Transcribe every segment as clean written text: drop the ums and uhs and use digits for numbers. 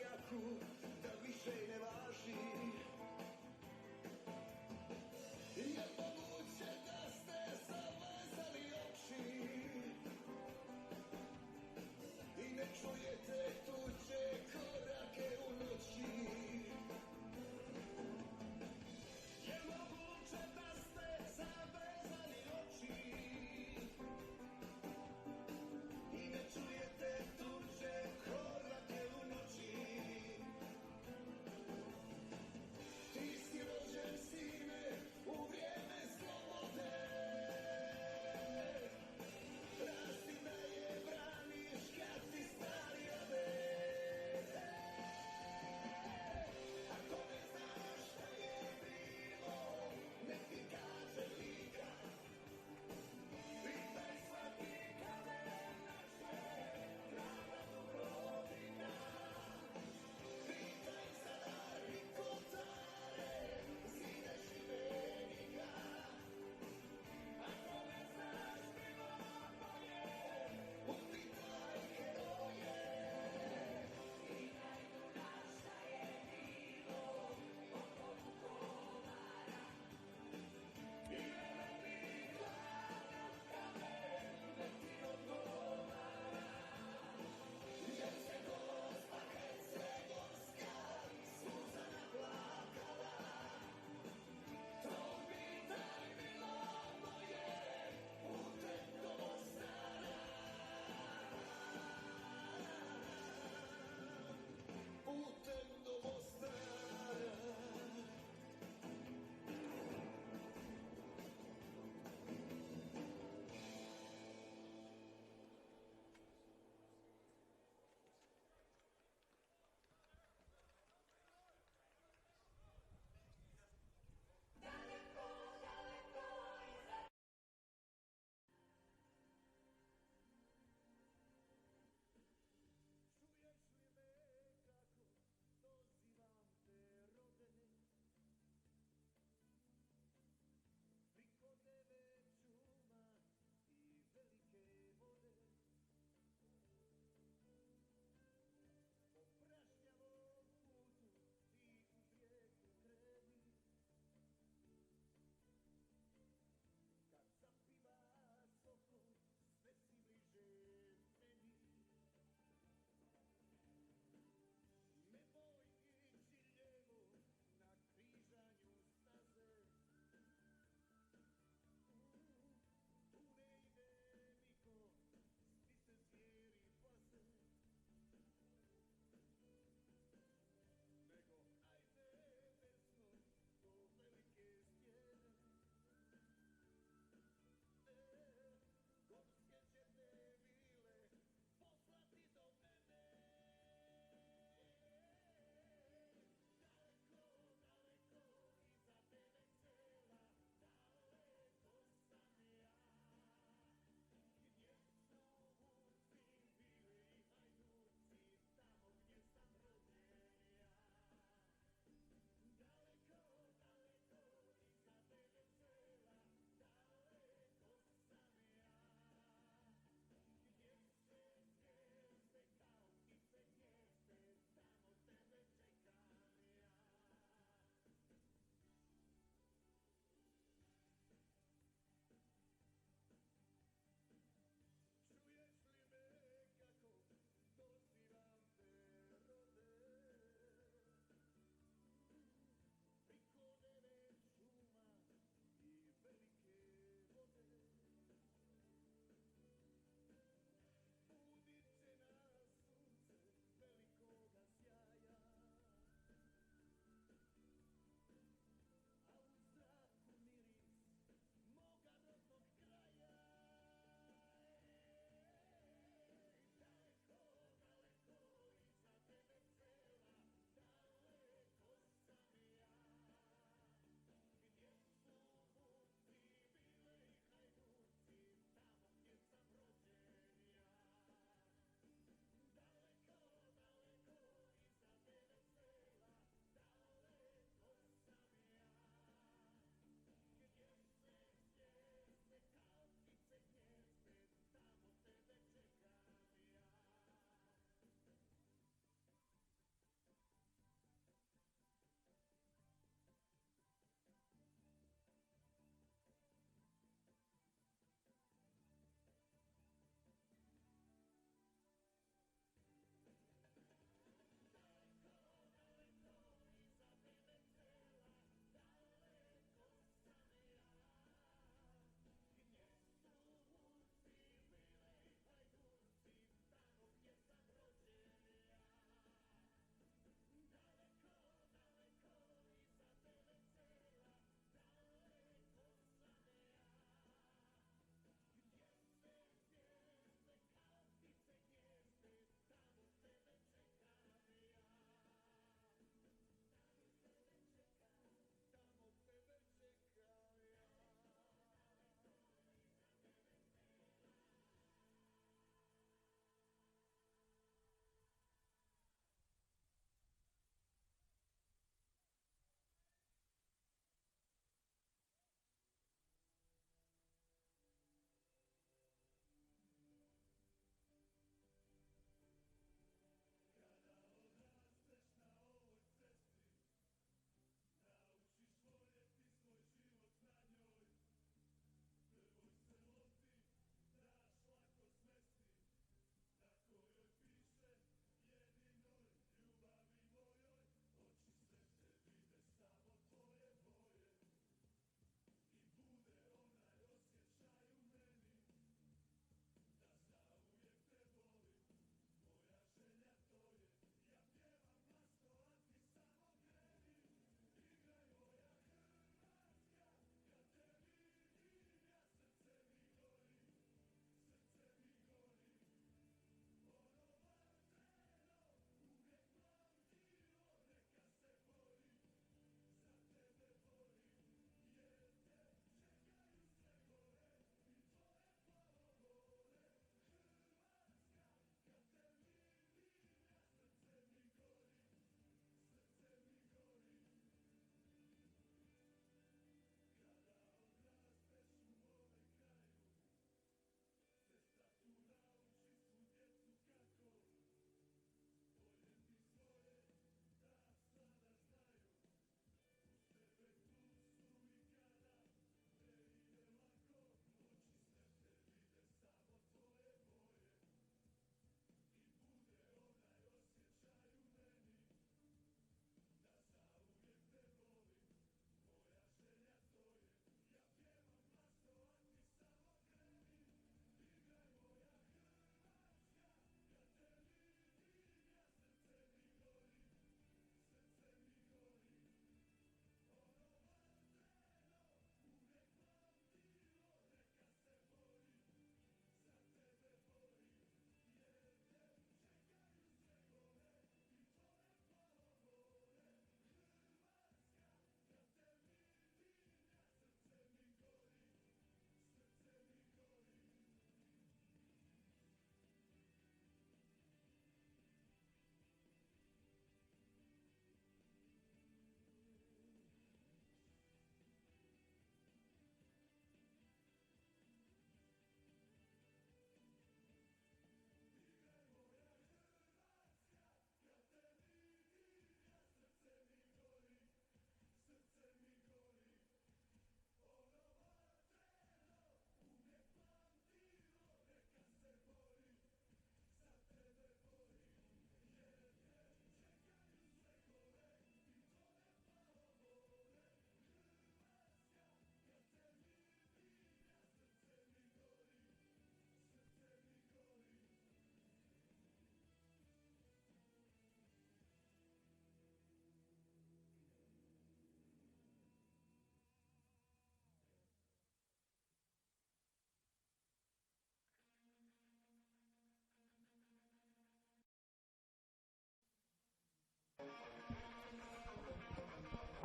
rap. Da više ne važi. Je moguće da ste zavezali oči i ne čujete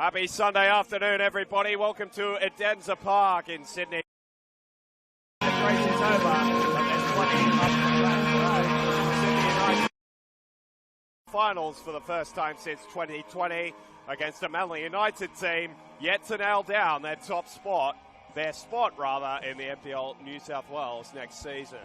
Happy Sunday afternoon, everybody. Welcome to Edenza Park in Sydney. The race is over, but there's plenty up the track today. Sydney United finals for the first time since 2020 against a Manly United team yet to nail down their spot in the NPL New South Wales next season.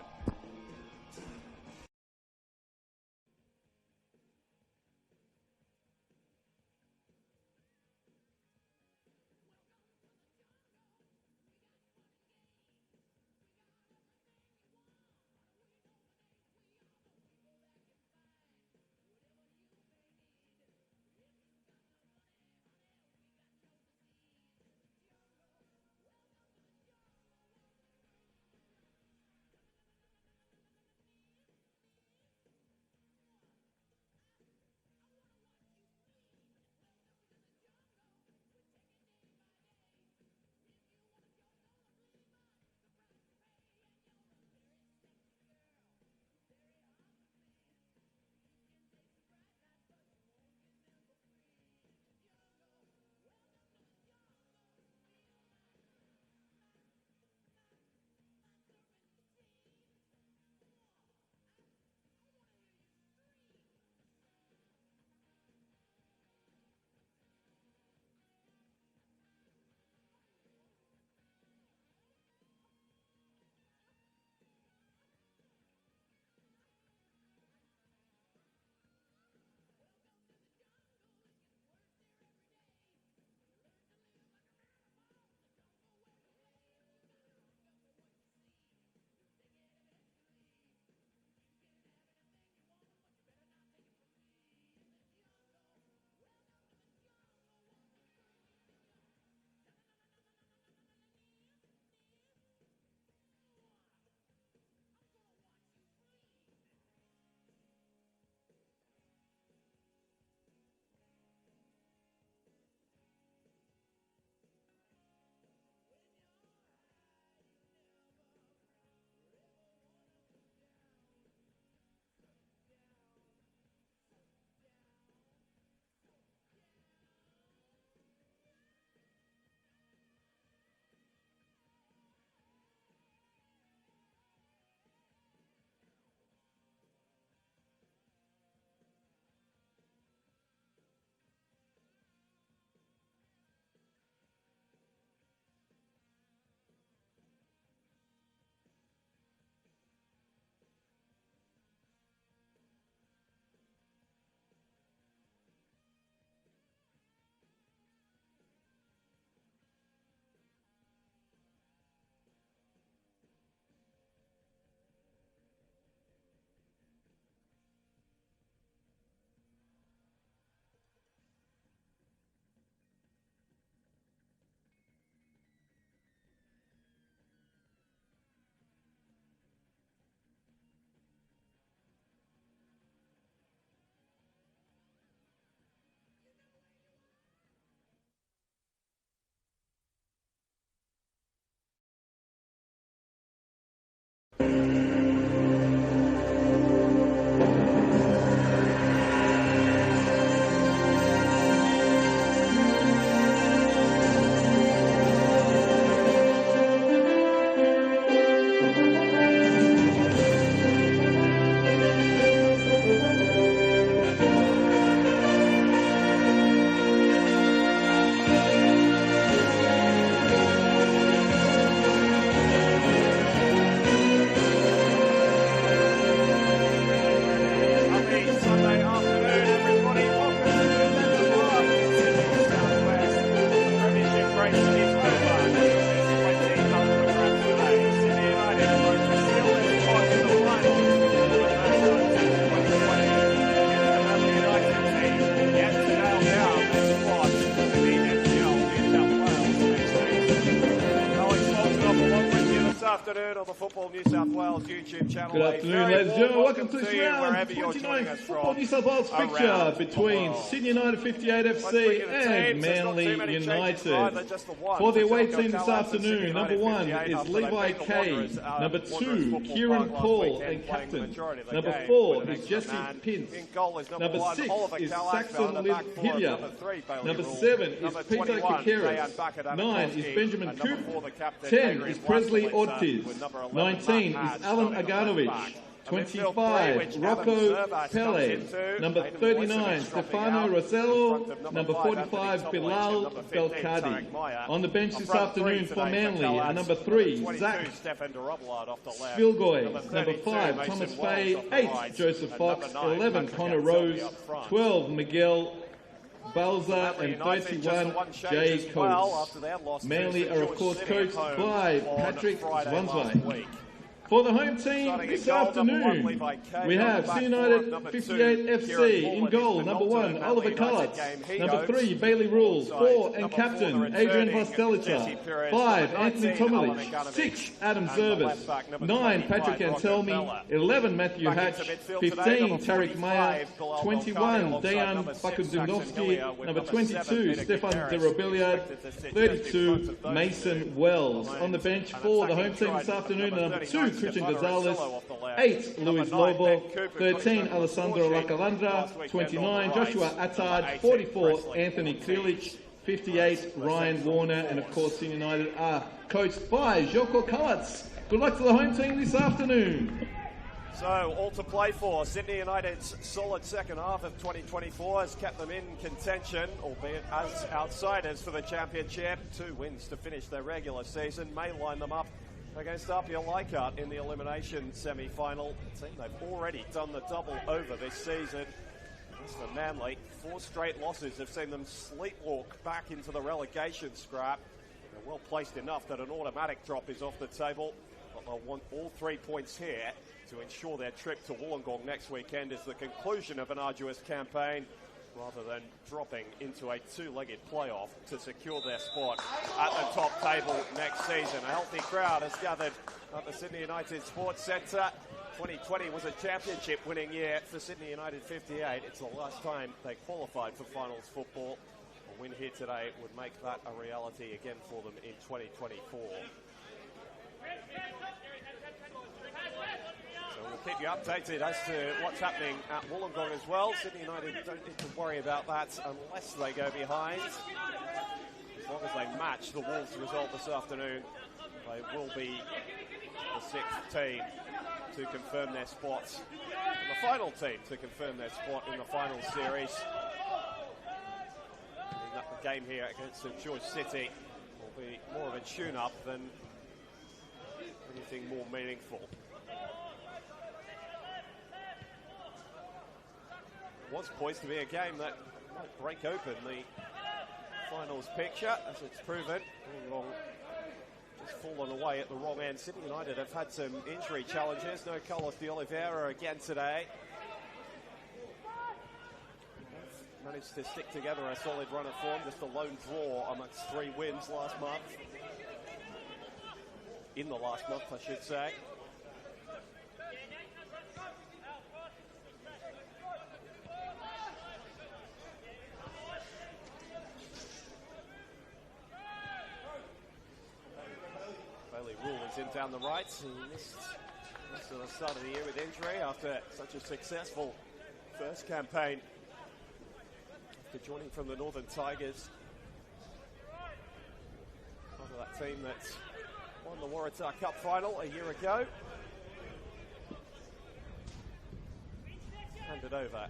YouTube channel. Good afternoon, ladies and gentlemen. Welcome to this you round wherever you're joining 29th us Football from New South Wales fixture around the between world. Sydney United 58 Let's FC bring in the and teams. There's not Manly too many changes, United. either, just the one. For the away Jocko team this Callas and Sydney afternoon, number United 1 58 is after they Levi beat the Kay. Wanderers, Number Wanderers 2, Football Kieran Park last Paul weekend, and playing the captain. majority of the Number game 4 with an is extra Jesse man. Pintz. In goal is Number one, 6 Oliver is Callas, Saxon the back four, Hillier. number 3, Bailey Number Rule. 7 is Number Peter 21, Kakeris. Dejan Bakker, 9 is Adamovsky, Benjamin and number Coop. 4, the captain, 10 Adrian is Presley Blasowitz, Ortiz. with number 11, 19 Matt is Hatch, Alan starting at left Aganovich. back. 25, Rocco Pele. Number 39, Stefano Rossello. Number 45, Bilal Belkadi. On the bench this afternoon for Manly are number 3, Zach Spilgoy. Number 5, Thomas Fay. 8, Joseph Fox. 11, Connor Rose. 12, Miguel Balza, and 31, Jay Coates. Manly are of course coached by Patrick Zwanzwei. For the home team this afternoon, we have Sydney United 58 FC in goal. Number 1, Oliver Cullis. Number 3, Bailey Rule. 4, and captain, Adrian Vostelica. 5, Anthony Tomalich. 6, Adam Zervis. 9, Patrick Antelmi. 11, Matthew Hatch. 15, Tariq Maya. 21, Dejan Bakudundovsky. Number 22, Stefan de Robiliard. 32, Mason Wells. On the bench for the home team this afternoon, number 2, Christian Gonzalez. 8, Luis Lobo. 13, Alessandro Lacalandra. 29, Joshua Attard. 44, Anthony Klilich. 58, Ryan Warner. And of course, Sydney United are coached by Jocko Callas. Good luck to the home team this afternoon. So, all to play for. Sydney United's solid second half of 2024 has kept them in contention, albeit as outsiders for the championship. 2 wins to finish their regular season may line them up against Apia Leichhardt in the elimination semi-final. Team they've already done the double over this season. As for Manly, 4 straight losses have seen them sleepwalk back into the relegation scrap. They're well placed enough that an automatic drop is off the table, but they'll want all 3 points here to ensure their trip to Wollongong next weekend is the conclusion of an arduous campaign, rather than dropping into a 2-legged playoff to secure their spot at the top table next season. A healthy crowd has gathered at the Sydney United Sports Centre. 2020 was a championship-winning year for Sydney United 58. It's the last time they qualified for finals football. A win here today would make that a reality again for them in 2024. So we'll keep you updated as to what's happening at Wollongong as well. Sydney United don't need to worry about that unless they go behind. As long as they match the Wolves result this afternoon, they will be the 6th team to confirm their spots, and the final team to confirm their spot in the final series. That the game here against St George City will be more of a tune-up than anything more meaningful. It was poised to be a game that might break open the finals picture, as it's proven. Wollongong just fallen away at the wrong end. Sydney United have had some injury challenges. No Carlos de Oliveira again today. They've managed to stick together a solid run of form, just a lone draw amongst 3 wins last month. In the last month, I should say. Bailey Rule is in down the right. He missed most of the start of the year with injury after such a successful first campaign. After joining from the Northern Tigers. Part of that team that won the Waratah Cup final a year ago. Handed over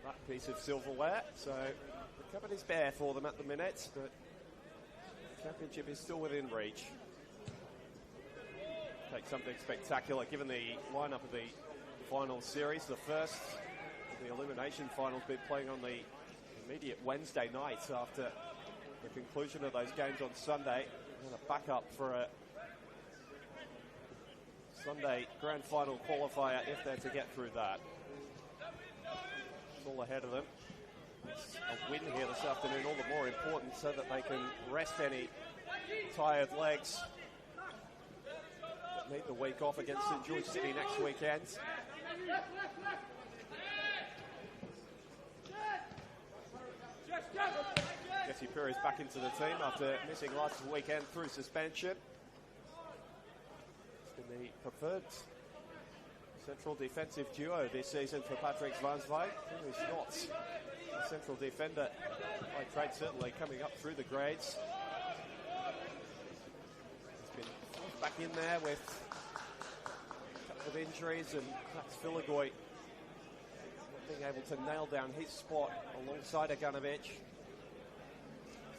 that piece of silverware. So the cupboard is bare for them at the minute, but the championship is still within reach. Take something spectacular given the lineup of the final series. The first of the elimination finals been playing on the immediate Wednesday night after the conclusion of those games on Sunday. And a backup for a Sunday grand final qualifier if they're to get through that. It's all ahead of them. It's a win here this afternoon, all the more important so that they can rest any tired legs need the week off against St George City next weekend. Jesse Perez back into the team after missing last weekend through suspension. It's been the preferred central defensive duo this season for Patrick Zwanswijk, who's not a central defender by trade, certainly coming up through the grades. He's been back in there with a couple of injuries, and Max Filigoy not being able to nail down his spot alongside Aganovich.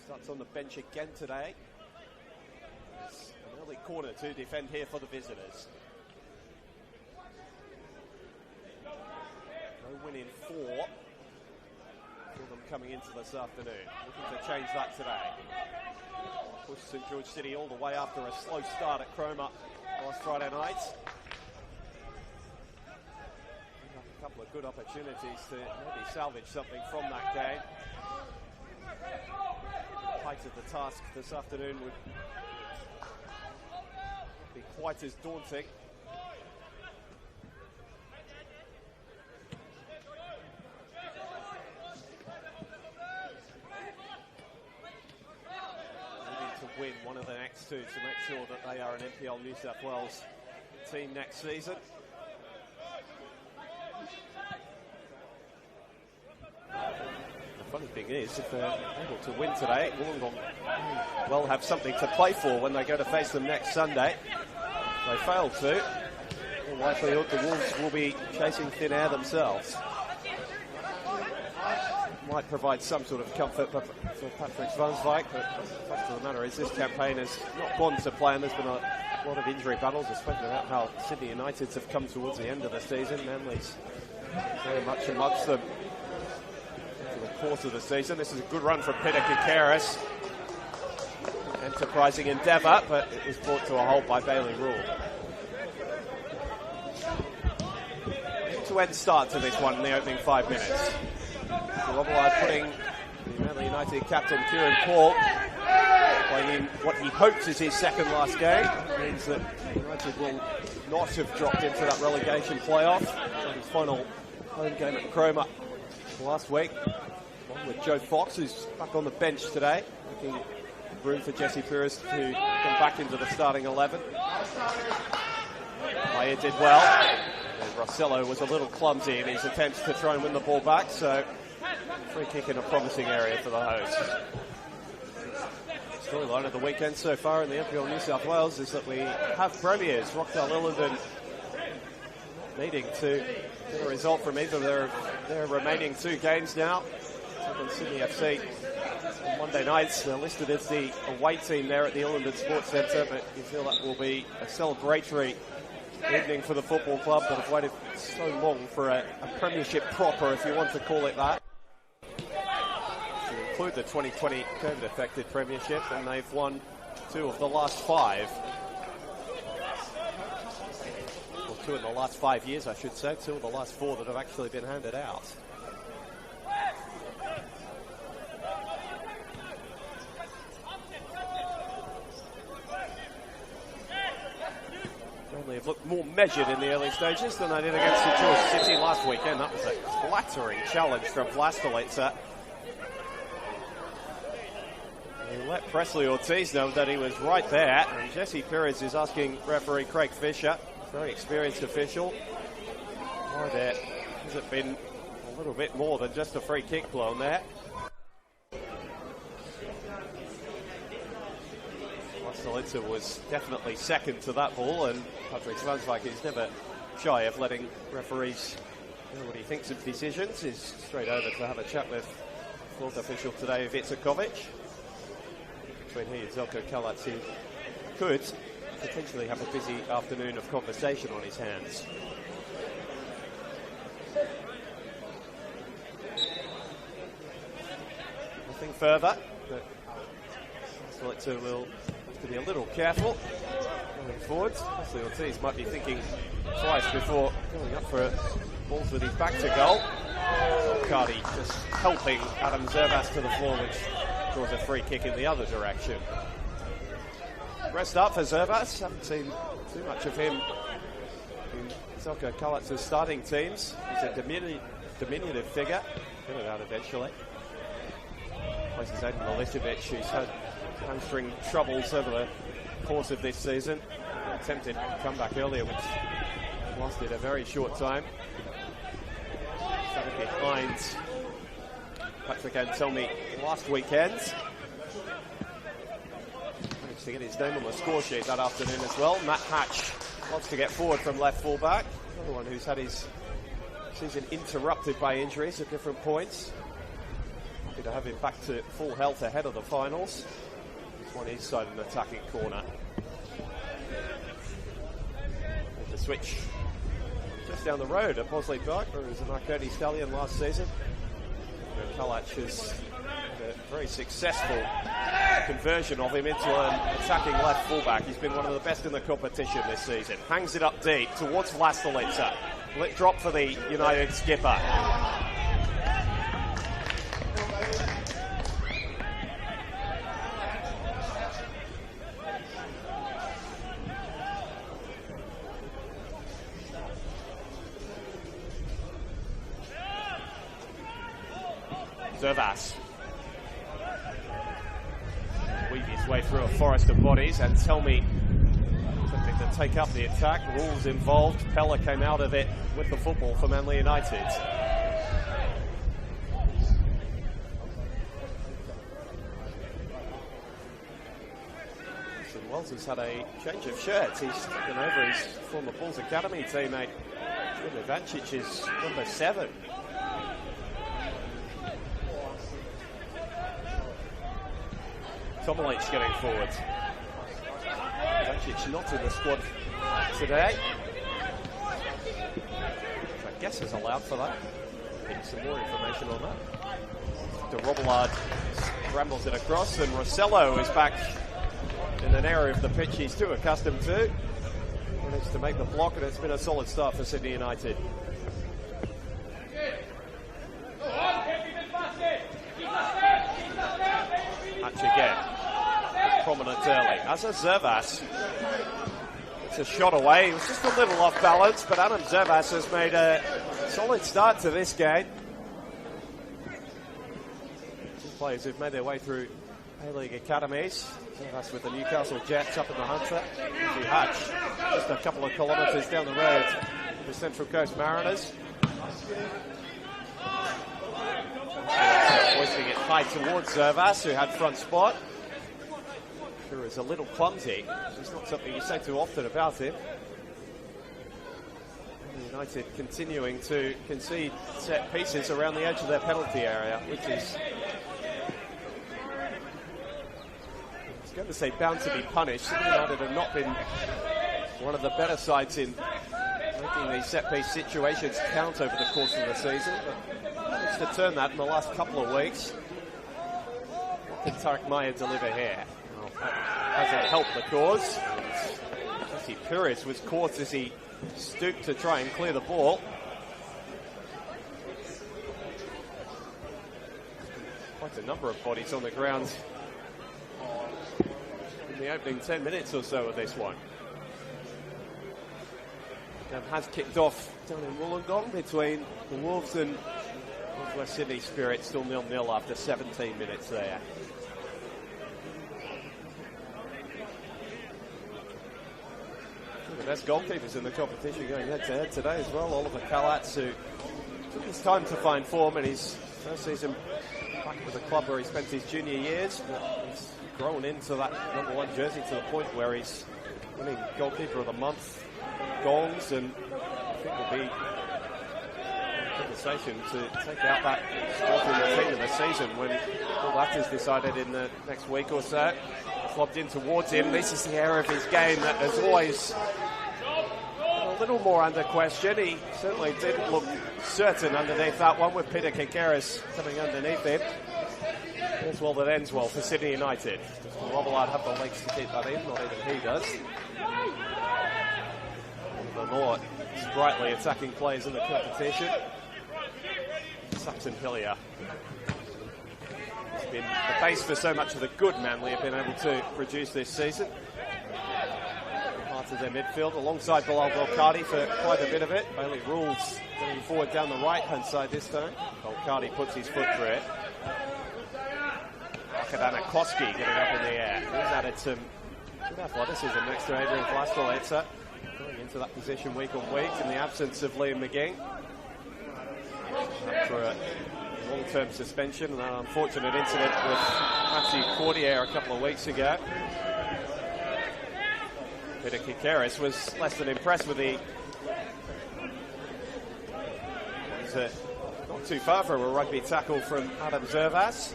Starts on the bench again today. It's an early corner to defend here for the visitors. No win in 4 for them coming into this afternoon. Looking to change that today. Push St George City all the way after a slow start at Cromer last Friday night. A couple of good opportunities to maybe salvage something from that game. The height of the task this afternoon would not be quite as daunting. Win one of the next two to make sure that they are an NPL New South Wales team next season. The funny thing is, if they're able to win today, Wollongong will have something to play for when they go to face them next Sunday. If they fail to, in all likelihood the Wolves will be chasing thin air themselves. Might provide some sort of comfort for Patrick Zwanswijk, but the fact of the matter is this campaign has not gone to plan. There's been a lot of injury battles. I've spoken about how Sydney Uniteds have come towards the end of the season. Manly's very much amongst them for the course of the season. This is a good run from Peter Kikaris. Enterprising endeavour, but it was brought to a halt by Bailey Rule. End-to-end start to this one in the opening 5 minutes. Robillard putting the Manly United captain Kieran Paul playing in what he hopes is his second last game. It means that United will not have dropped into that relegation playoff. His final home game at Cromer last week, along with Joe Fox, who's back on the bench today, making room for Jesse Perez to come back into the starting 11. Maya did well, and Rossello was a little clumsy in his attempts to try and win the ball back, so free kick in a promising area for the hosts. Storyline of the weekend so far in the NPL New South Wales is that we have premiers. Rockdale Illingdon needing to get a result from either of their remaining 2 games now. Southern Sydney FC on Monday nights. They're listed as the away team there at the Illingdon Sports Centre, but you feel that will be a celebratory evening for the football club that have waited so long for a premiership proper, if you want to call it that. To include the 2020 COVID-affected premiership, and they've won 2 of the last 5. Well, 2 in the last 5 years, I should say. 2 of the last 4 that have actually been handed out. They've looked more measured in the early stages than they did against St George City last weekend. That was a flattering challenge from Vlastelica. He let Presley Ortiz know that he was right there, and Jesse Perez is asking referee Craig Fisher, very experienced official, why there has it been a little bit more than just a free kick blown there. Vlastelica was definitely second to that ball, and Patrick Zwanswijk is never shy of letting referees know what he thinks of decisions. Is straight over to have a chat with fourth official today, Vicakovic. Between he and Zelko Kalatz, who could potentially have a busy afternoon of conversation on his hands. Nothing further, but Vlastelica will have to be a little careful going forwards. Presley Ortiz might be thinking twice before going up for balls with his back to goal. Cardi just helping Adam Zervas to the floor, which draws a free kick in the other direction. rest up for Zervas. Haven't seen too much of him in Selko Kalatz's starting teams. He's a diminutive figure. Get it out eventually. Places Aiden Milicevic, who's had hamstring troubles over the course of this season. Attempted comeback earlier, which lasted a very short time. Started behind Patrick Anselmi last weekend. Managed to get his name on the score sheet that afternoon as well. Matt Hatch wants to get forward from left fullback. Another one who's had his season interrupted by injuries at different points. Happy to have him back to full health ahead of the finals. This one inside an attacking corner. And the switch just down the road at Bosley Park, where he was an Arcady Stallion last season. Kalach has had a very successful conversion of him into an attacking left fullback. He's been one of the best in the competition this season. Hangs it up deep towards Vlastelica. Let drop for the United skipper. Zervas. Weave his way through a forest of bodies, and tell me something to take up the attack. Rules involved. Pella came out of it with the football for Manly United. St Wells has had a change of shirts. He's taken over his former Bulls Academy teammate, Ivancic's number 7. Tomolich getting forward. Ivancic not in the squad today. Which I guess is allowed for that. Get some more information on that. De Robillard scrambles it across, and Rossello is back in an area of the pitch he's too accustomed to. Managed to make the block, and it's been a solid start for Sydney United. Hatch again. Prominent early. As a Zervas, it's a shot away. It was just a little off balance, but Adam Zervas has made a solid start to this game. Two players who've made their way through A-League academies. Zervas with the Newcastle Jets up in the Hunter. Hatch just a couple of kilometres down the road to the Central Coast Mariners. Hoisting it high towards Zervas, who had front spot. Sure is a little clumsy. It's not something you say too often about him. United continuing to concede set pieces around the edge of their penalty area, which is, I was going to say, bound to be punished. United have not been one of the better sides in making these set piece situations count over the course of the season, but managed to turn that in the last couple of weeks. What can Tarek Maya deliver here? Hasn't helped the cause. Jesse Pires was caught as he stooped to try and clear the ball. Quite a number of bodies on the ground in the opening 10 minutes or so of this one. Game has kicked off down in Wollongong between the Wolves and West Sydney Spirit, still 0-0 after 17 minutes there. The best goalkeepers in the competition going head-to-head today as well. Oliver Kalatz, who took his time to find form in his first season back with the club where he spent his junior years, but he's grown into that number 1 jersey to the point where he's winning goalkeeper of the month gongs, and I think will be a conversation to take out that sporting routine of the season when all that is decided in the next week or so. Lobbed in towards him. This is the area of his game that has always a little more under question. He certainly didn't look certain underneath that one, with Peter Kinkeris coming underneath him. All's well that ends well for Sydney United. Does Robillard have the legs to keep that in? Not even he does. One of the more sprightly attacking players in the competition, Saxon Hillier. It's been the base for so much of the good Manly have been able to produce this season. out of their midfield alongside Bilal Belkadi for quite a bit of it. Bailey Rules going forward down the right-hand side this time. Belkadi puts his foot through it. Akadana-Koski getting up in the air. He's added some good athleticism next to Adrian Vlastelica, going into that position week on week in the absence of Liam McGing. After a long-term suspension and an unfortunate incident with Matthew Cordier a couple of weeks ago. Peter Kikeris was less than impressed with the... not too far from a rugby tackle from Adam Zervas.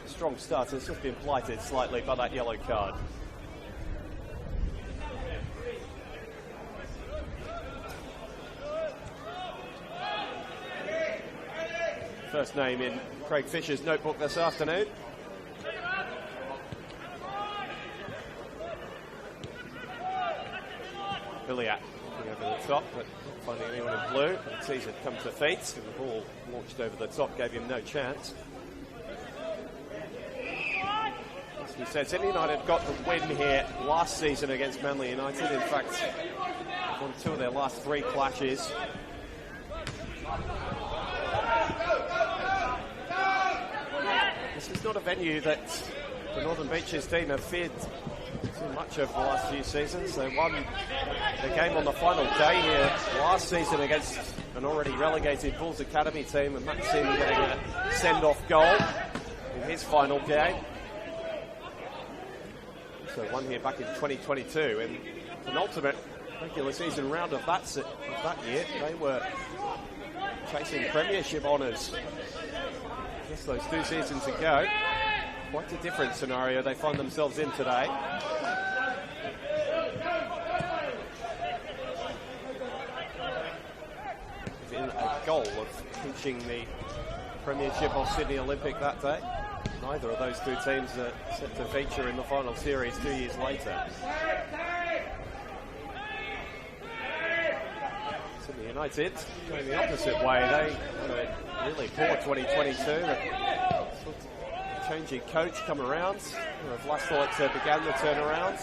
Strong start, it's just been blighted slightly by that yellow card. First name in Craig Fisher's notebook this afternoon. Billiat looking over the top, but not finding anyone in blue. But sees it come to feet, and the ball launched over the top, gave him no chance. As we said, Sydney United got the win here last season against Manly United. In fact, won 2 of their last 3 clashes. This is not a venue that the Northern Beaches team have feared too much over the last few seasons. They won the game on the final day here last season against an already relegated Bulls Academy team, and Matt Seaman getting a send-off goal in his final game. So won here back in 2022, in an ultimate regular season round of that year. They were chasing premiership honours just those 2 seasons ago. Quite a different scenario they find themselves in today. Within a goal of clinching the premiership of Sydney Olympic that day. Neither of those 2 teams are set to feature in the final series 2 years later. Sydney United going the opposite way. They had a really poor 2022. Changing coach come around. Vlastelica began the turnaround.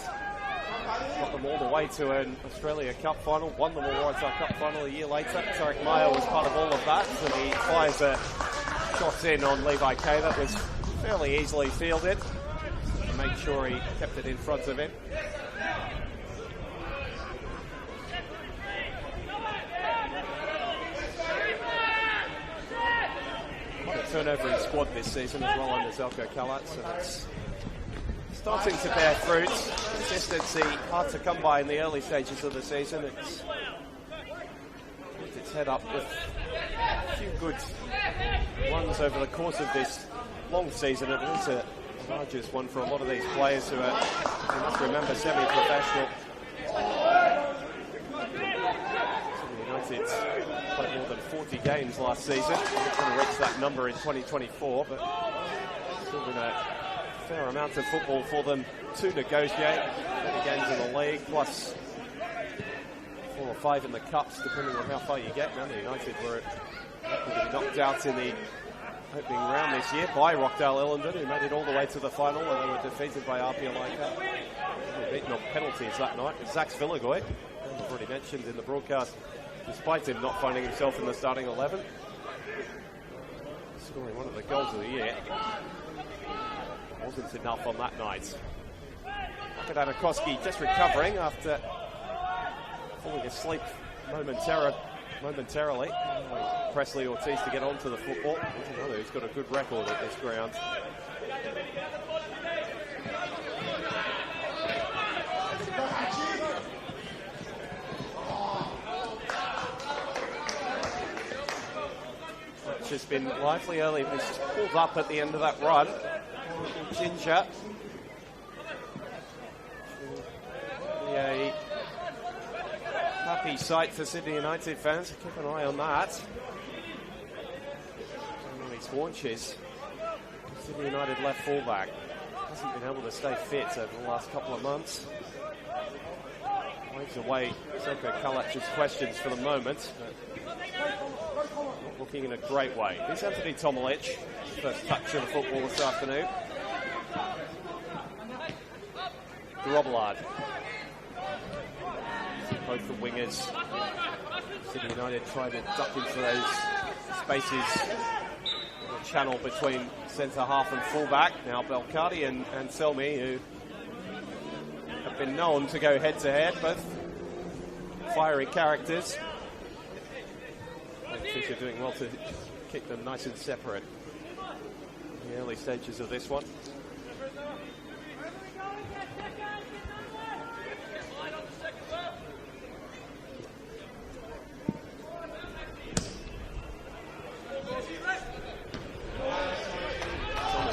Got them all the way to an Australia Cup final. Won the Waratah Cup final a year later. Tarek Meyer was part of all of that. And he fires a shot in on Levi Kay that was fairly easily fielded. To make sure he kept it in front of him. Turnover in squad this season as well under Zelko Kalatz, and it's starting to bear fruit. Consistency hard to come by in the early stages of the season. It's picked its head up with a few good runs over the course of this long season. It is a largest one for a lot of these players who are, you must remember, semi-professional. United played more than 40 games last season. They're going to reach that number in 2024, but still been a fair amount of football for them to negotiate. 20 games in the league, plus 4 or 5 in the cups, depending on how far you get. Man United were knocked out in the opening round this year by Rockdale Illingdon, who made it all the way to the final, and they were defeated by RP Alaika. They were beaten on penalties that night with Zach Villigoy, I've already mentioned in the broadcast, despite him not finding himself in the starting 11. Scoring one of the goals of the year. Wasn't enough on that night. Akadana-Koski just recovering after falling asleep momentarily. Presley Ortiz to get onto the football. There's another who's got a good record at this ground. It's just been lively early. He's just pulled up at the end of that run. Ginger. A happy sight for Sydney United fans. Keep an eye on that. On his haunches. Sydney United left fullback. Hasn't been able to stay fit over the last couple of months. Waves away Zelko Kalac's questions for the moment. Not looking in a great way. Here's Anthony Tomalic. First touch of the football this afternoon. De Robillard. both the wingers. Sydney United trying to duck into those spaces, the channel between centre half and fullback. Now Belcardi and Selmy, who have been known to go head to head, both fiery characters. And Fisher doing well to keep them nice and separate in the early stages of this one.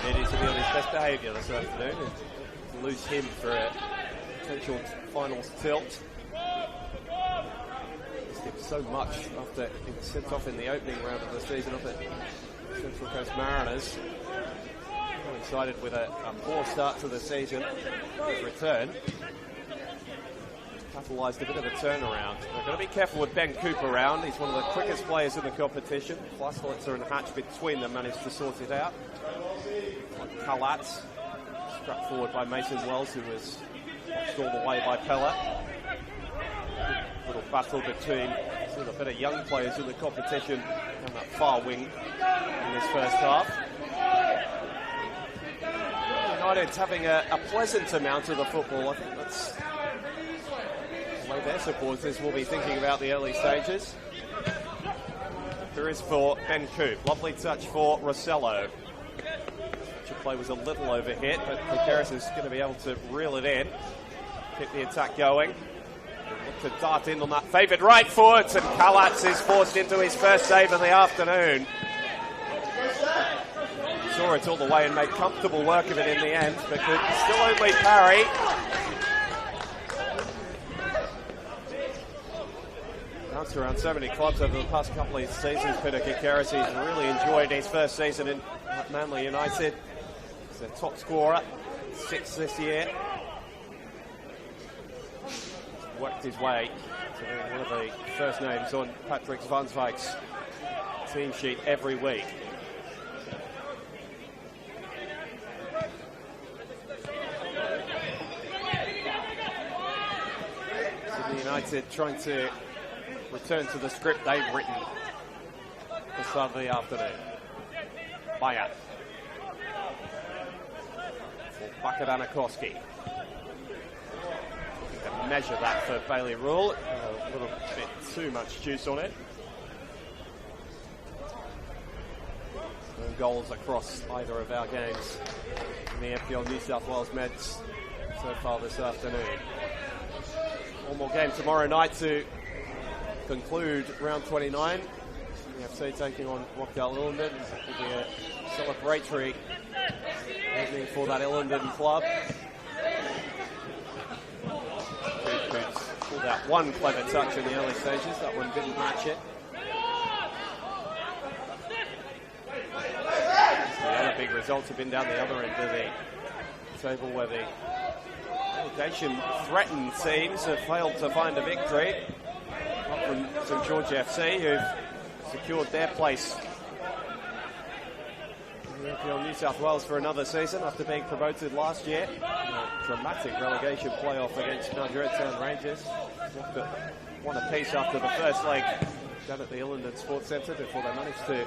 Needing to be on his best behaviour this afternoon and lose him for a potential finals tilt. He's did so much after being sent off in the opening round of the season up at Central Coast Mariners. Coincided with a poor start to the season. His return capitalised a bit of a turnaround. They're going to be careful with Ben Cooper around. He's one of the quickest players in the competition. Fleischlitzer and Hatch between them managed to sort it out. Kalatz struck forward by Mason Wells, who was pushed all the way by Pella. Little battle between some of the better young players in the competition on that far wing in this first half. United's having a pleasant amount of the football. I think that's the way their supporters will be thinking about the early stages. There is for Ben Coop. Lovely touch for Rossello. Play was a little overhit, but Kakeris is going to be able to reel it in, keep the attack going. Look to dart in on that favoured right foot, and Kalatz is forced into his first save of the afternoon. Saw it all the way and made comfortable work of it in the end, but could still only parry. Bounced around so many clubs over the past couple of seasons, Peter Kakeris. He's really enjoyed his first season in Manly United. He's a top scorer, 6 this year. He's worked his way to being one of the first names on Patrick Zvanswijk's team sheet every week. Sydney United trying to return to the script they've written at the start of the afternoon. Bayat. For Bakadanakoski. Measure that for Bailey Rule. A little bit too much juice on it. No goals across either of our games in the NPL New South Wales Meds so far this afternoon. One more game tomorrow night to conclude round 29. FC taking on Rockdale Illingdon. It will be a celebratory evening for that Illingdon club. Coots pulled out one clever touch in the early stages. That one didn't match it. The other big results have been down the other end of the table where the relegation threatened teams have failed to find a victory. Up from St George FC, who've secured their place in the NPL New South Wales for another season after being promoted last year. A dramatic relegation playoff against Margaret Town Rangers. One apiece after the first leg down at the Illingdon Sports Centre before they managed to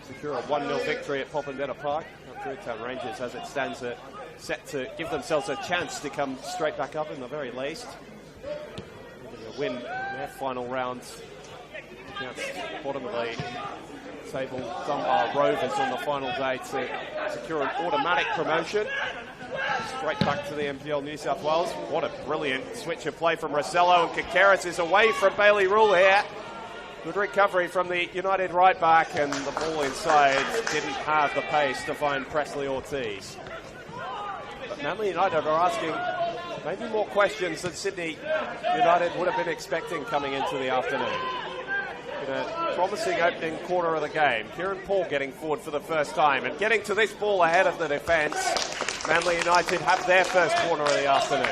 secure a 1-0 victory at Popondetta Park. Margaret Town Rangers, as it stands, are set to give themselves a chance to come straight back up in the very least. A win in their final round against bottom of the table Dunbar Rovers on the final day to secure an automatic promotion straight back to the NPL New South Wales. What a brilliant switch of play from Rossello, and Kakeris is away from Bailey Rule here. Good recovery from the United right back, and the ball inside didn't have the pace to find Presley Ortiz. But Manly United are asking maybe more questions than Sydney United would have been expecting coming into the afternoon. In a promising opening quarter of the game, Kieran Paul getting forward for the first time and getting to this ball ahead of the defence. Manly United have their first corner of the afternoon.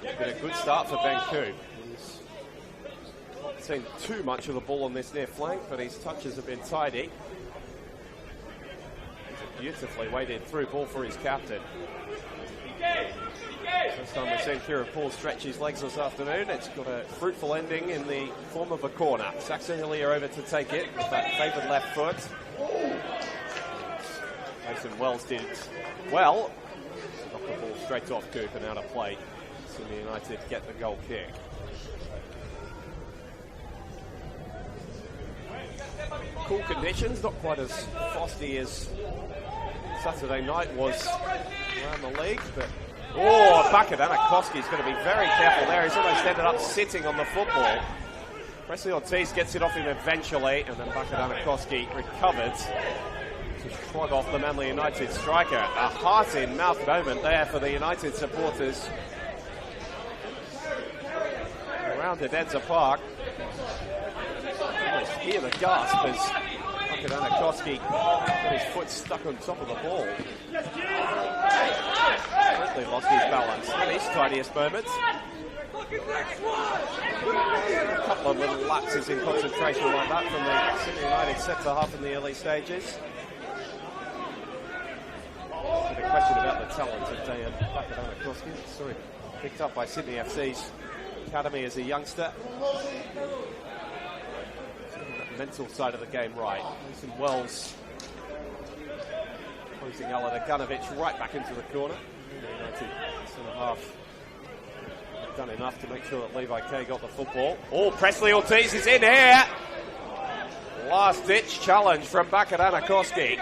It's been a good start for Ben Coop. He's not seen too much of the ball on this near flank, but his touches have been tidy. Beautifully weighted through ball for his captain. First time we've seen Kieran Paul stretch his legs this afternoon. It's got a fruitful ending in the form of a corner. Saxon Hillier over to take it with that favoured left foot. Mason Wells did well. Knocked the ball straight off Coop and out of play. Sydney United get the goal kick. Cool conditions, not quite as frosty as Saturday night was around the league, but Bakadanakoski's going to be very careful there. He's almost ended up sitting on the football. Presley Ortiz gets it off him eventually, and then Bakadanakoski recovers to shrug off the Manly United striker. A heart-in-mouth moment there for the United supporters around Edenza Park. Almost hear the gasp as Bakadanakoski got his foot stuck on top of the ball. Completely lost his balance. Not his tiniest moments. A couple of little lapses in concentration like that from the Sydney United centre half in the early stages. A question about the talent of Dejan Bakadanakoski. Saw him picked up by Sydney FC's academy as a youngster. Mental side of the game right. Mason Wells closing Alan Aganovic right back into the corner. United centre half done enough to make sure that Levi Kay got the football. Oh, Presley Ortiz is in here. Last ditch challenge from Bakadanakoski.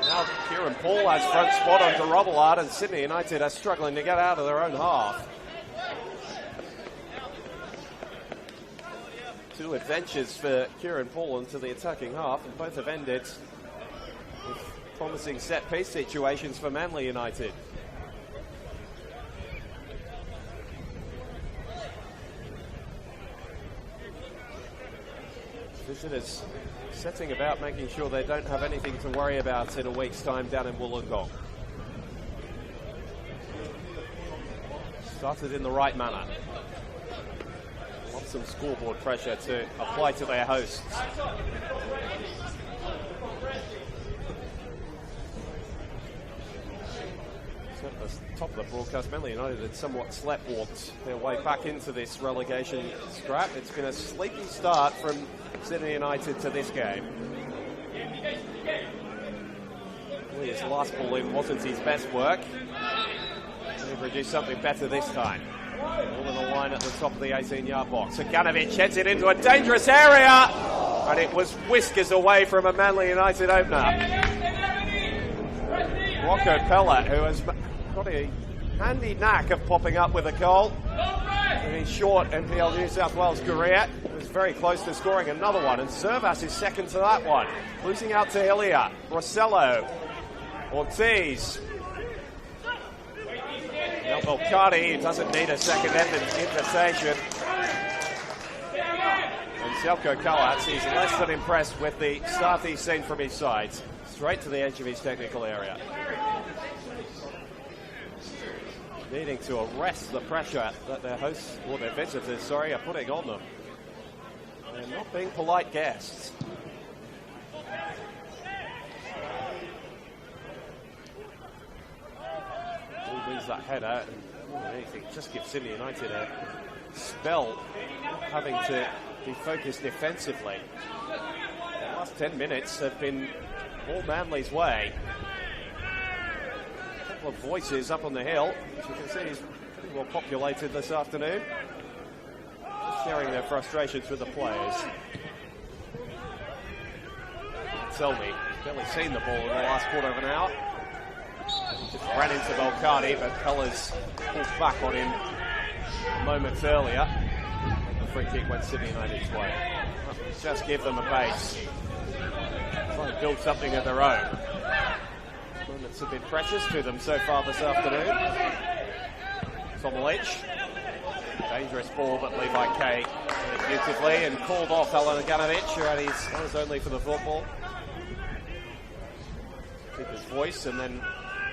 Now Kieran Paul has front spot onto Robillard, and Sydney United are struggling to get out of their own half. Two adventures for Kieran Paul into the attacking half, and both have ended with promising set-piece situations for Manly United. Visitors setting about making sure they don't have anything to worry about in a week's time down in Wollongong. Started in the right manner. Want some scoreboard pressure to apply to their hosts. So at the top of the broadcast, Manly United had somewhat sleptwalked their way back into this relegation scrap. It's been a sleepy start from Sydney United to this game. His last ball in wasn't his best work. He produced something better this time. All in a line at the top of the 18-yard box. Aganovic heads it into a dangerous area, and it was whiskers away from a Manly United opener. Rocco Pellat, who has got a handy knack of popping up with a goal in his short NPL New South Wales career, was very close to scoring another one, and Servas is second to that one. Losing out to Hillier, Rossello, Ortiz. Belcardi doesn't need a second invitation. And Selko Kalats is less than impressed with the start he's seen from his sides. Straight to the edge of his technical area. Needing to arrest the pressure that their hosts, or their visitors, are putting on them. They're not being polite guests. Wins that header, and more than anything, just gives Sydney United a spell, having to be focused defensively. The last 10 minutes have been all Manly's way. A couple of voices up on the hill, which you can see is pretty well populated this afternoon, sharing their frustrations with the players. Selmy barely seen the ball in the last quarter of an hour. He just ran into Belcardi, but Pellas pulled back on him moments earlier. The free kick went Sydney United's way. Just give them a base. Try and build something of their own. Moments have been precious to them so far this afternoon. Tom Leach. Dangerous ball, but Levi Kay did it beautifully and called off Alan Aganovic, who had his eyes only for the football. Took his voice, and then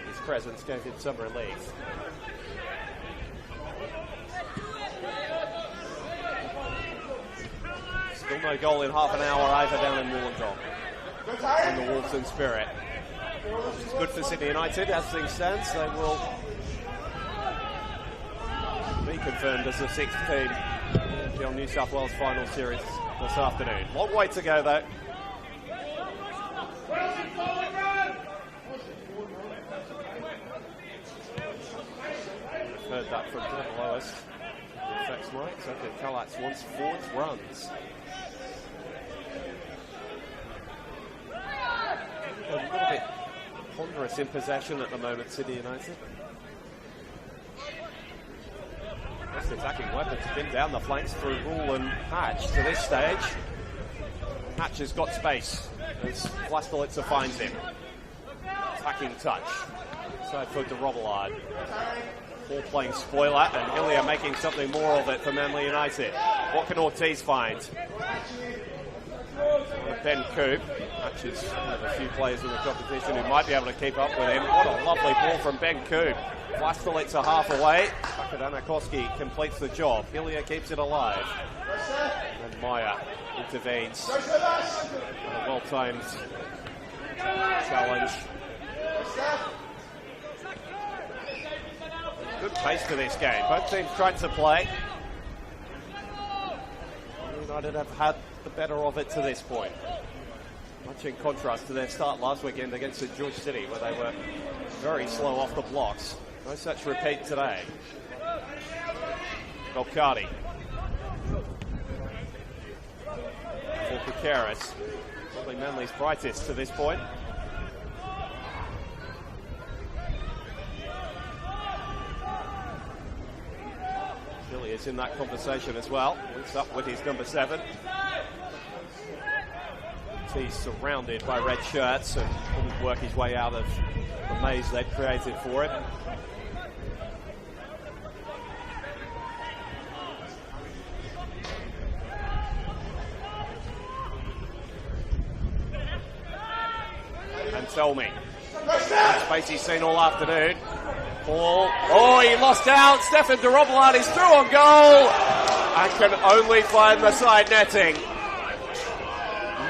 his presence gave him some relief. Still no goal in half an hour either down in Wollongong. In the Wolves in spirit. Which is good for Sydney United as things stand. They will be confirmed as the 6th team in the New South Wales final series this afternoon. Long way to go though. I've heard that from the lowest. Effects Mike, so Kalatz wants forwards runs. A little bit ponderous in possession at the moment, Sydney United. Best attacking weapons have been down the flanks through Rule and Hatch to this stage. Hatch has got space as Vlastelica finds him. Attacking touch. Side foot to Robillard. Ball playing spoiler, and Ilya making something more of it for Manly United. What can Ortiz find? Ben Coop. Hatch is one of a few players in the competition who might be able to keep up with him. What a lovely ball from Ben Coop. Vlastelica half away. Anakoski completes the job. Ilya keeps it alive. And Meyer intervenes. And a well-timed challenge. Good pace to this game. Both teams tried to play. United have had the better of it to this point. Much in contrast to their start last weekend against St George City, where they were very slow off the blocks. No such repeat today. Belcardi. For Picaris. Probably Manly's brightest to this point. Billy is in that conversation as well. Links up with his number 7. He's surrounded by red shirts and couldn't work his way out of the maze they'd created for him. And tell me, space he's seen all afternoon. Paul, oh, he lost out. Stefan de Robillard is through on goal and can only find the side netting.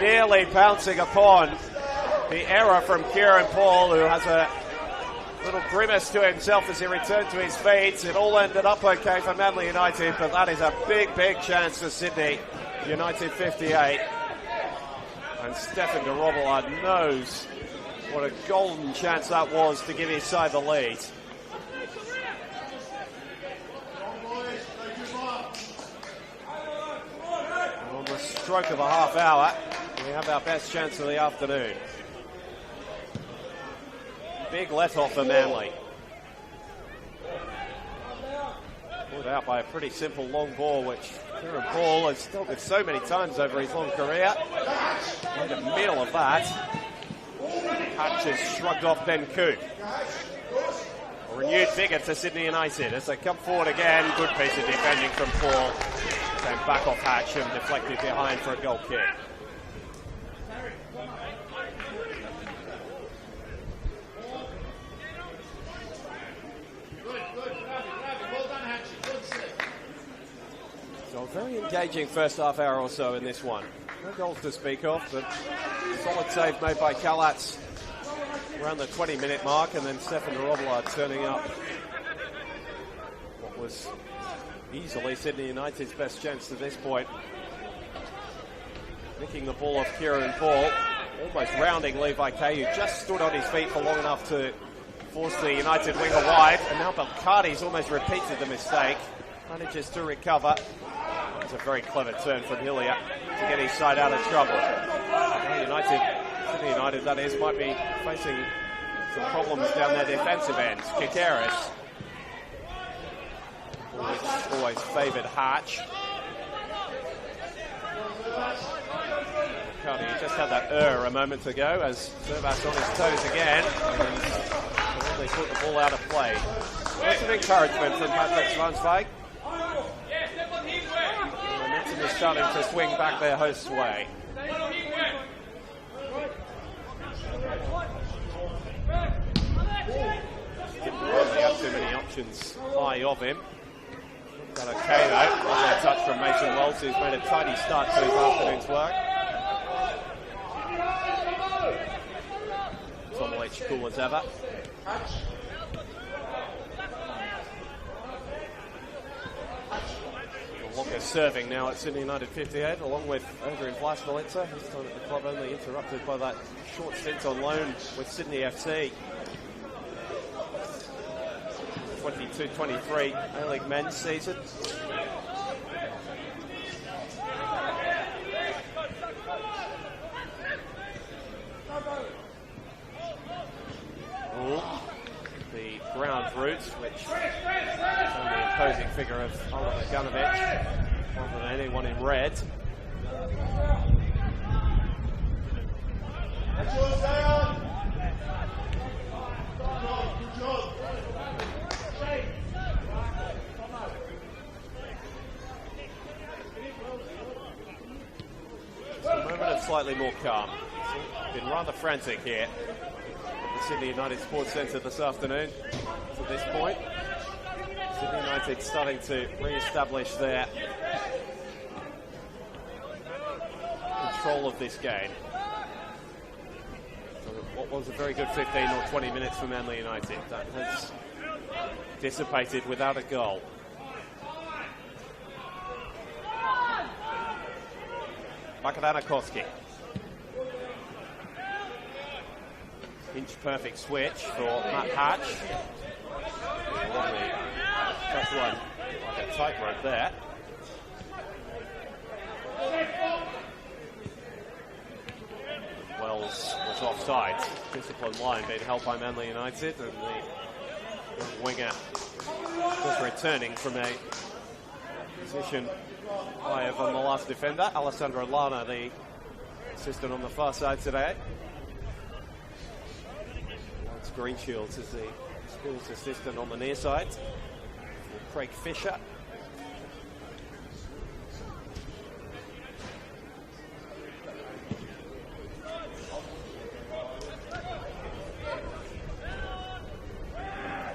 Nearly pouncing upon the error from Kieran Paul, who has a little grimace to himself as he returned to his feet. It all ended up okay for Manly United, but that is a big, big chance for Sydney United 58. And Stefan de Robillard knows what a golden chance that was to give his side the lead. And on the stroke of a half hour, we have our best chance of the afternoon. Big let-off for Manly. Pulled out by a pretty simple long ball, which Kieran Paul has dealt with so many times over his long career. Made a meal of that. Hatch has shrugged off Ben Coop. A renewed vigour to Sydney United as they come forward again. Good piece of defending from Paul. Then back off Hatch and deflected behind for a goal kick. So a very engaging first half hour or so in this one. No goals to speak of, but solid save made by Kalatz around the 20-minute mark, and then Stefan de Robillard turning up what was easily Sydney United's best chance to this point. Nicking the ball off Kieran Paul, almost rounding Levi Kay, who just stood on his feet for long enough to force the United winger wide, and now Belcardi's almost repeated the mistake. Manages to recover. It's a very clever turn from Hillier to get his side out of trouble. Sydney United, that is, might be facing some problems down their defensive ends. Kikaris, which always favoured Hatch. Cardi just had that a moment ago as Servas on his toes again. And they put the ball out of play. Lots of encouragement from Patrick Svansvik. Momentum is starting to swing back their host's way. Didn't really have too many options high of him. Okay though, lovely touch from Mason Wells, who's made a tidy start to his afternoon's work. Tomolich cool as ever. Walker serving now at Sydney United 58, along with Adrian Vlastovica. His time at the club only interrupted by that short stint on loan with Sydney FC. 22-23 A-League men's season. The ground route, which is on the imposing figure of Oliver Gunovic, more than anyone in red. It's a moment of slightly more calm. It's been rather frantic here at the Sydney United Sports Centre this afternoon. To this point, Sydney United starting to re-establish their control of this game. So what was a very good 15 or 20 minutes for Manly United, that has dissipated without a goal. Makadanakoski. Inch-perfect switch for Matt Hatch. That's one, like a tightrope there. Wells was offside. Disciplined line being held by Manly United, and the winger was returning from a position high on the last defender. Alessandro Lana, the assistant on the far side today. Alex Greenshields is the skills assistant on the near side. Craig Fisher.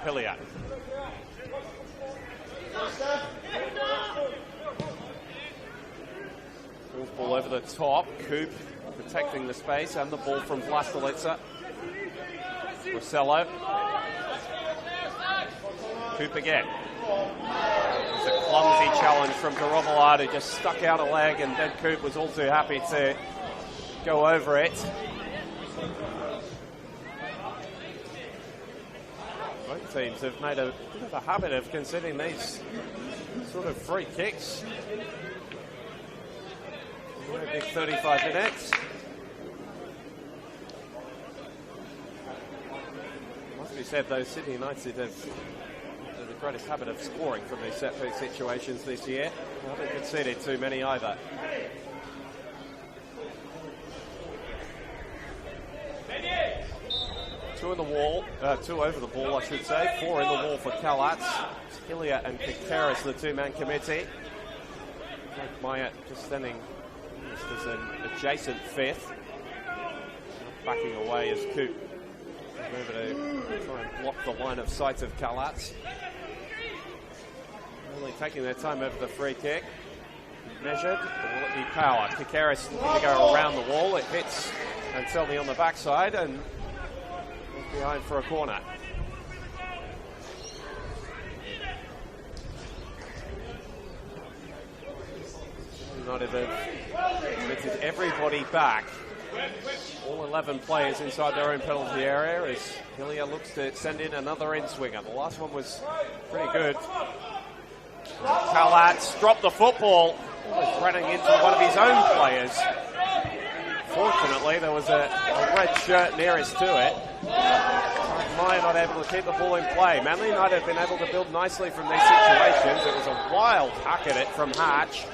Hilliard. Ball over the top. Coop protecting the space and the ball from Vlastovica. Rossello. Coop again. It was a clumsy challenge from Garovalad, who just stuck out a leg, and then Coop was all too happy to go over it. Both teams have made a bit of a habit of conceding these sort of free kicks. A big 35 minutes. Must be said, though, Sydney United have the greatest habit of scoring from these set-piece situations this year. They haven't conceded too many either. Two over the ball, I should say. 4 in the wall for Kalatz. Hillier and Kikaris, the two-man committee. Mike Myatt just standing as an adjacent fifth. Backing away as Coop over to try and block the line of sight of Kalatz. Only taking their time over the free kick. Measured, but will it be power? Kikaris looking to go around the wall. It hits Anselmi on the backside and behind for a corner. United have committed everybody back. All 11 players inside their own penalty area as Hillier looks to send in another in-swinger. The last one was pretty good. Kalatz dropped the football, almost running into one of his own players. Fortunately, there was a red shirt nearest to it. Maya not able to keep the ball in play. Manly United have been able to build nicely from these situations. It was a wild hack at it from Hatch.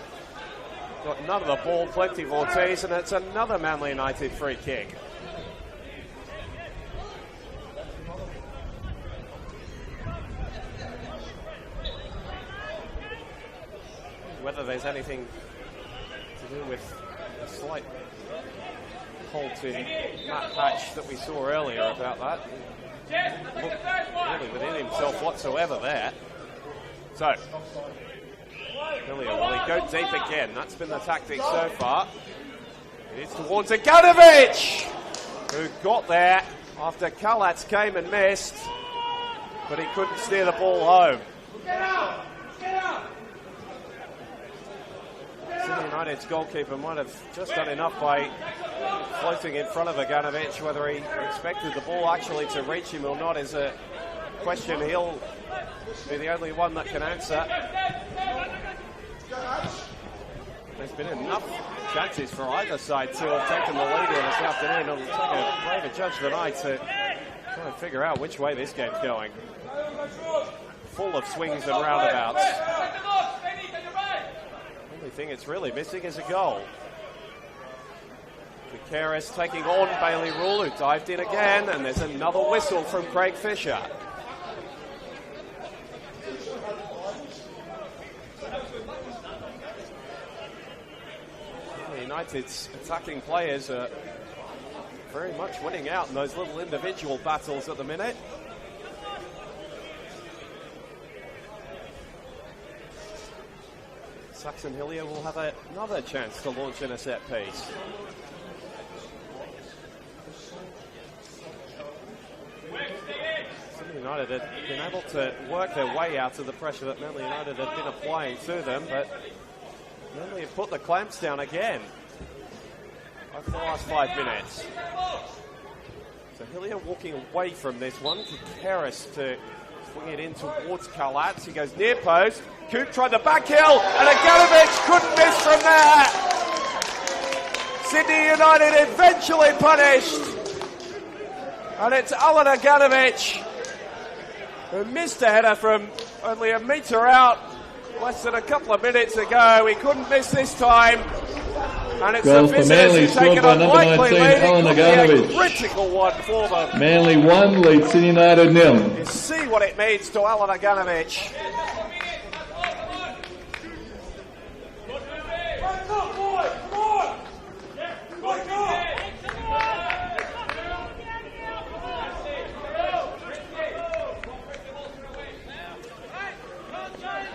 Got none of the ball, plenty of Ortiz, and it's another Manly United free kick. Whether there's anything to do with the slight halt in Matt Hatch that we saw earlier about that. He looked really within himself whatsoever there. So, Hillier, will he go deep again? That's been the tactic so far. It is towards Aganovic, who got there after Kalatz came and missed, but he couldn't steer the ball home. Sydney United's goalkeeper might have just done enough by floating in front of Aganovic. Whether he expected the ball actually to reach him or not is a question he'll be the only one that can answer. There's been enough chances for either side to have taken the lead here this afternoon. It'll take a braver judge than I to try and figure out which way this game's going. Full of swings and roundabouts. The only thing it's really missing is a goal. Vicaris taking on Bailey Rule, who dived in again, and there's another whistle from Craig Fisher. United's attacking players are very much winning out in those little individual battles at the minute. Saxon Hillier will have another chance to launch in a set piece. Sydney United had been able to work their way out of the pressure that Manly United had been applying to them, but Manly have put the clamps down again over the last 5 minutes. So Hillier walking away from this one. Vicaris to swing it in towards Kalatz. He goes near post. Coop tried the back heel, and Aganovic couldn't miss from there. Sydney United eventually punished. And it's Alan Aganovic who missed a header from only a metre out less than a couple of minutes ago. He couldn't miss this time. And it's Goal the for Manly, visitors who take scored an by number unlikely 19, lead. Alan It could be Aganovic. a critical one for them. Manly 1, lead Sydney United 0. You see what it means to Alan Aganovic.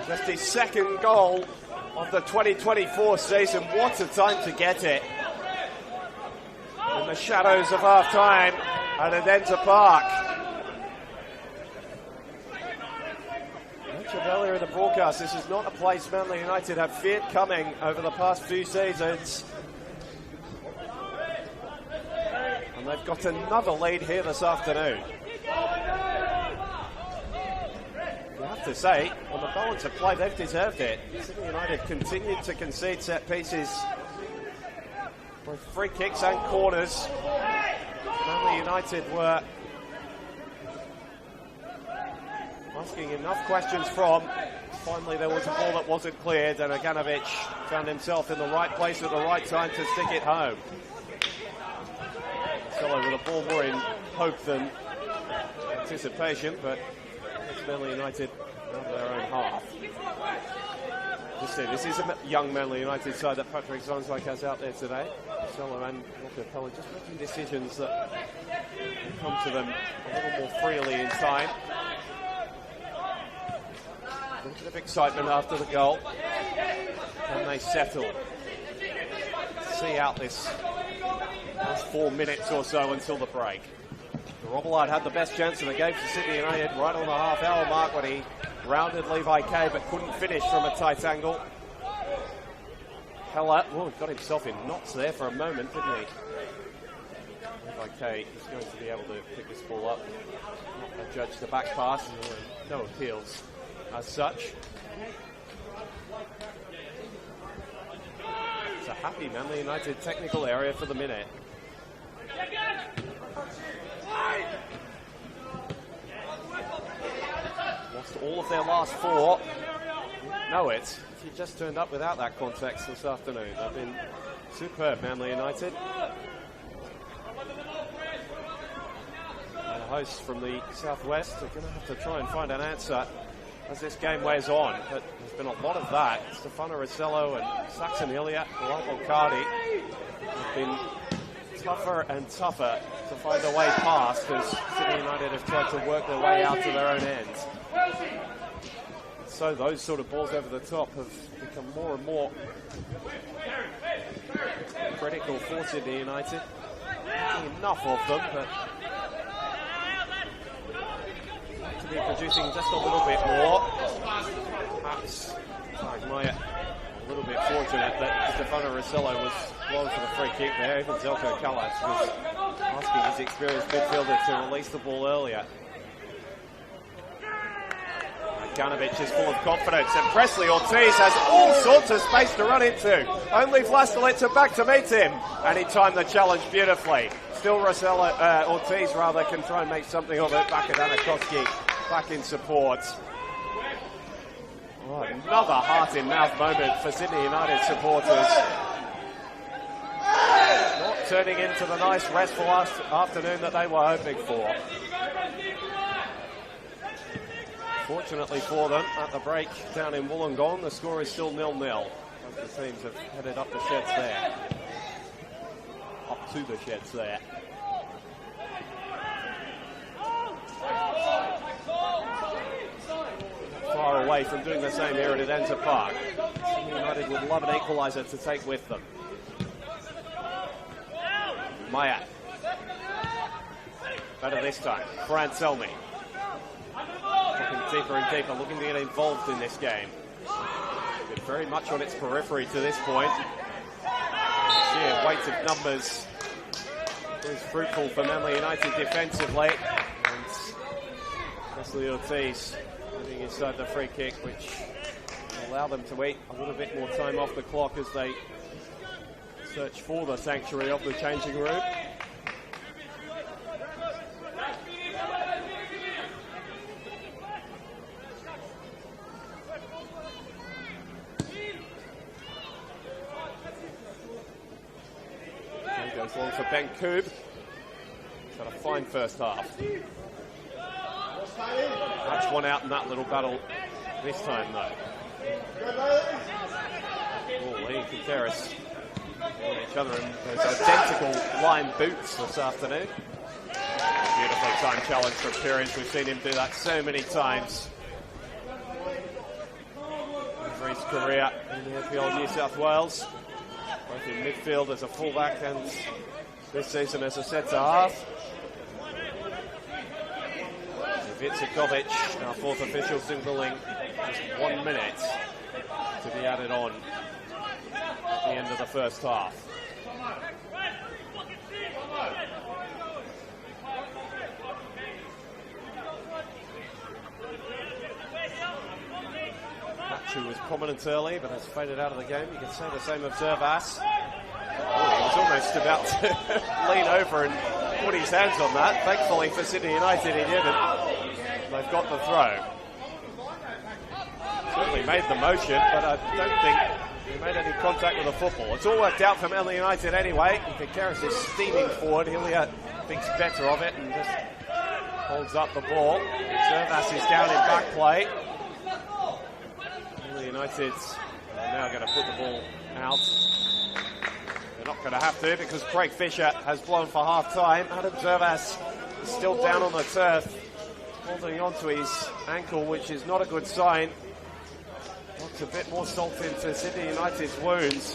Just his second goal of the 2024 season. What a time to get it. In the shadows of half-time at Adenza Park. I mentioned earlier in the broadcast, this is not a place Manly United have feared coming over the past few seasons. And they've got another lead here this afternoon. You have to say, on the balance of play, they've deserved it. Sydney United continued to concede set pieces, both free kicks and corners. Manly United were asking enough questions from. Finally, there was a ball that wasn't cleared, and Aganovic found himself in the right place at the right time to stick it home. Marcelo with a ball more in hope than anticipation, but it's Manly United out of their own half. Just see, this is a young Manly United side that Patrick Zonzwijk has out there today. Marcelo and Walker Pelly just making decisions that come to them a little more freely in time. A bit of excitement after the goal. And they settle. See out this last 4 minutes or so until the break. Robillard had the best chance of the game for Sydney United right on the half-hour mark when he rounded Levi Kay but couldn't finish from a tight angle. Heller, got himself in knots there for a moment, didn't he? Levi Kay is going to be able to pick this ball up, not judge the back pass, no appeals as such. It's a happy Manly United technical area for the minute. Lost all of their last 4. Know it. She just turned up without that context this afternoon. They've been superb, Manly United. And the hosts from the southwest are going to have to try and find an answer as this game wears on. But there's been a lot of that. Stefano Rossello and Saxon Hillier, Lapo Cardi have been tougher and tougher to find a way past as Sydney United have tried to work their way out to their own ends. so those sort of balls over the top have become more and more critical for Sydney United. Enough of them, but to be producing just a little bit more. Perhaps Maya a little bit fortunate that Stefano Rossello was close to the free kick there. Even Zelko Kalas was asking his experienced midfielder to release the ball earlier. Ganovic is full of confidence, and Presley Ortiz has all sorts of space to run into. Only Vlastelica back to meet him, and he timed the challenge beautifully. Still Ortiz rather can try and make something of it. Back at Anakoski, back in support. Oh, another heart-in-mouth moment for Sydney United supporters. Not turning into the nice restful afternoon that they were hoping for. Fortunately for them, at the break down in Wollongong, the score is still 0-0. Both the teams have headed up the sheds there. Up to the sheds there. Far away from doing the same here at Edensor Park. Sydney United would love an equaliser to take with them. Maya. Better this time. Francelmi. Looking deeper and deeper, looking to get involved in this game. Been very much on its periphery to this point. The sheer weight of numbers is fruitful for Manly United defensively. And Presley Ortiz moving inside the free kick, which will allow them to eat a little bit more time off the clock as they search for the sanctuary of the changing room. Goes long for Ben Coob. He's had a fine first half. Match one out in that little battle this time, though. Oh, Lee and Contreras each other in those identical line boots this afternoon. Beautifully timed challenge from Perrins. We've seen him do that so many times over his career in the NPL New South Wales. Both in midfield as a fullback and this season as a centre-half. Vicikovic, our fourth official, signaling just 1 minute to be added on at the end of the first half. Machu was prominent early, but has faded out of the game. You can say the same of Zervas. Oh, he was almost about to lean over and put his hands on that. Thankfully for Sydney United, he didn't. They've got the throw. Certainly made the motion, but I don't think he made any contact with the football. It's all worked out for Manly United anyway. Contreras is steaming forward. Hillier thinks better of it and just holds up the ball. Zervas is down in back play. Manly United are now going to put the ball out. They're not going to have to because Craig Fisher has blown for half-time. Adam Zervas is still down on the turf, holding on to his ankle, which is not a good sign. Knocks a bit more salt into Sydney United's wounds,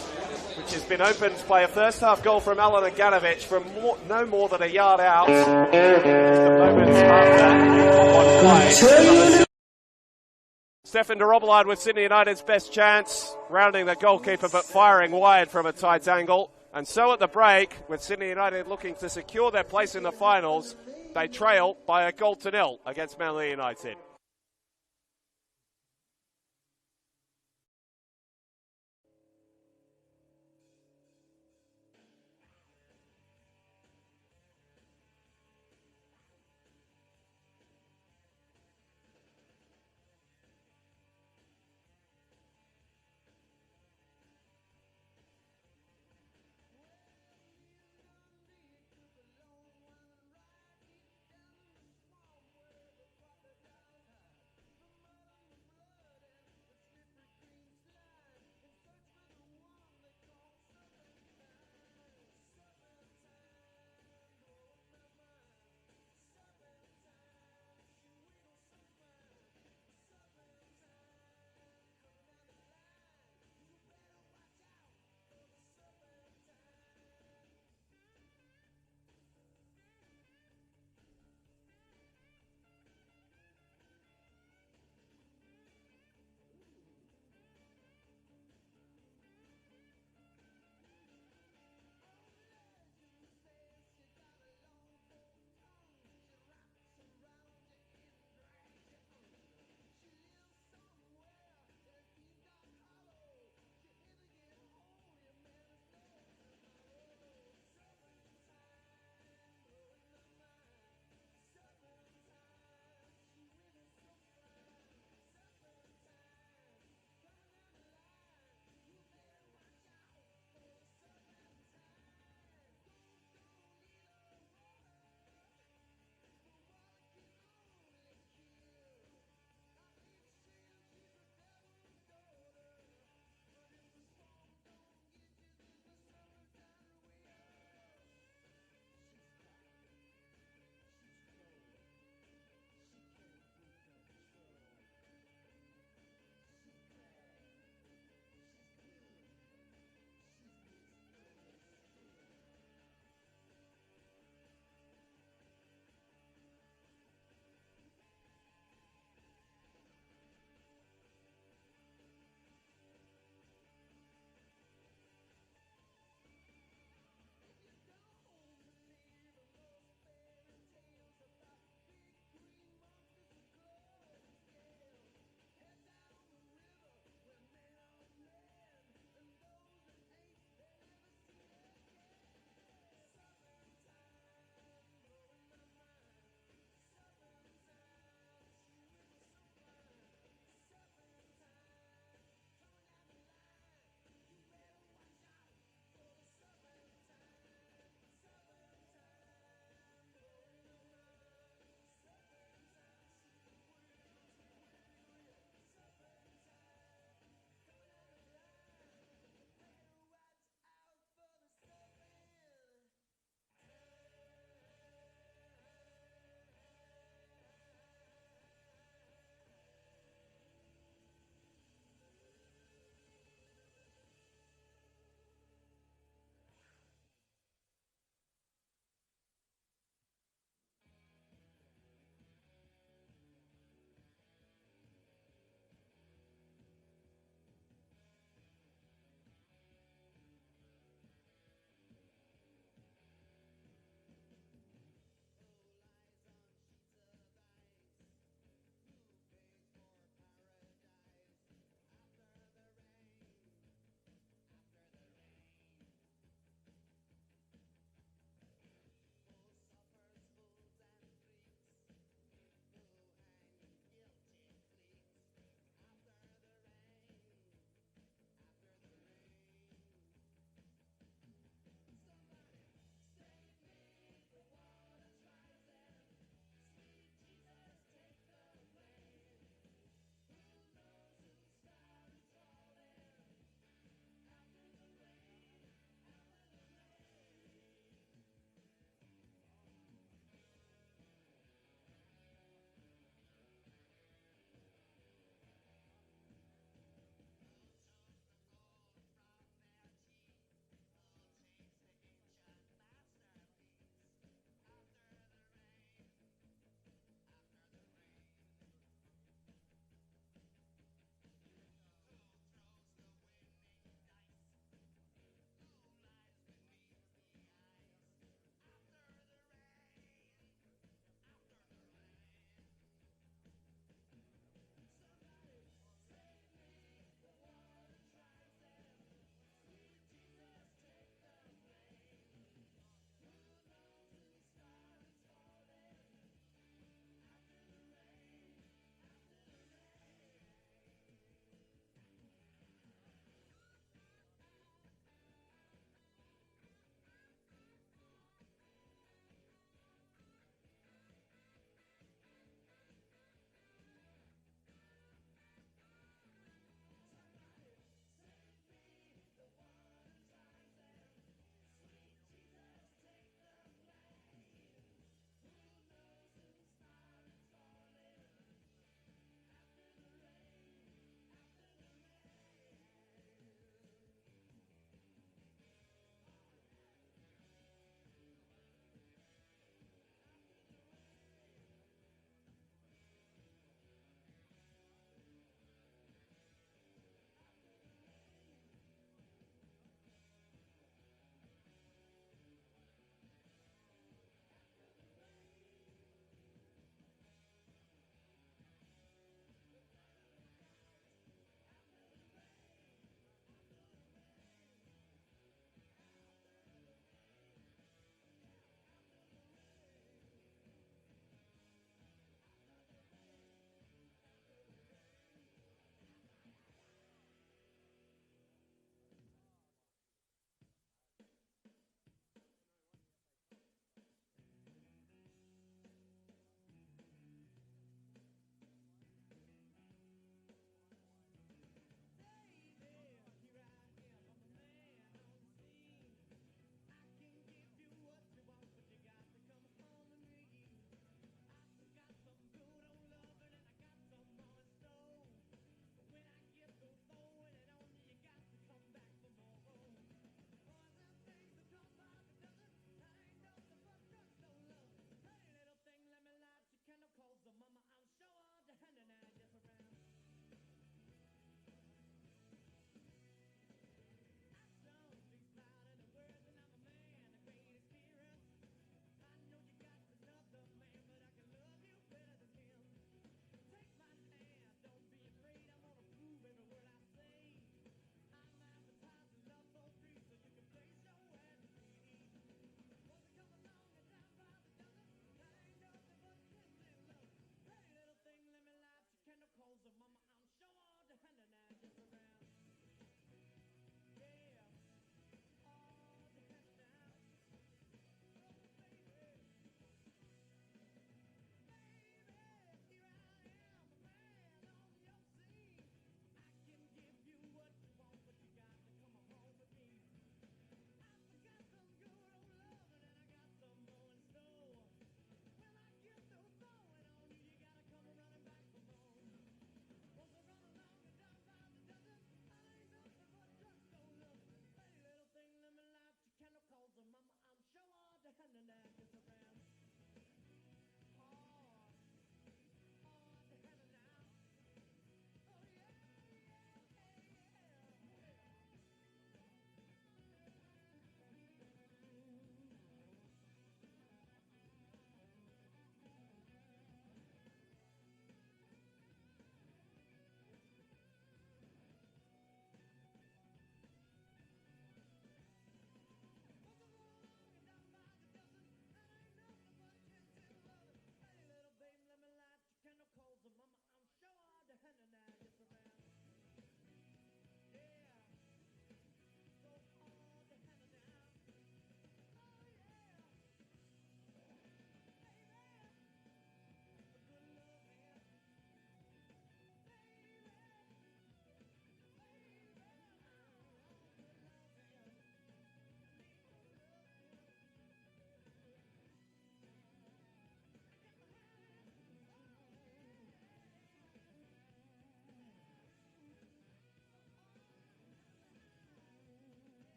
which has been opened by a first-half goal from Alan Ganovic from no more than a yard out. Just a moment after one play. Stefan de Robillard with Sydney United's best chance, rounding the goalkeeper but firing wide from a tight angle. And so at the break, with Sydney United looking to secure their place in the finals, they trail by 1-0 against Manly United.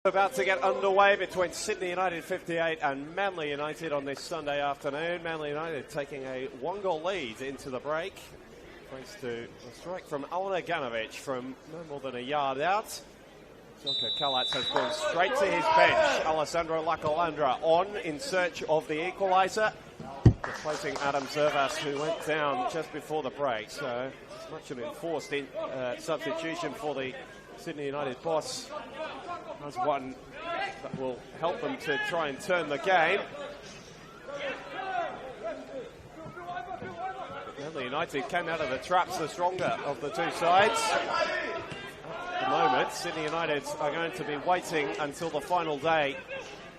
About to get underway between Sydney United 58 and Manly United on this Sunday afternoon. Manly United taking a 1-goal lead into the break. Thanks to a strike from Alana Ganovic from no more than a yard out. Joko Kalats has gone straight to his bench. Alessandro Lacalandra on in search of the equaliser, replacing Adam Zervas, who went down just before the break. So it's much an enforced substitution for the Sydney United boss. Has one that will help them to try and turn the game. Manly United came out of the traps the stronger of the two sides. At the moment, Sydney United are going to be waiting until the final day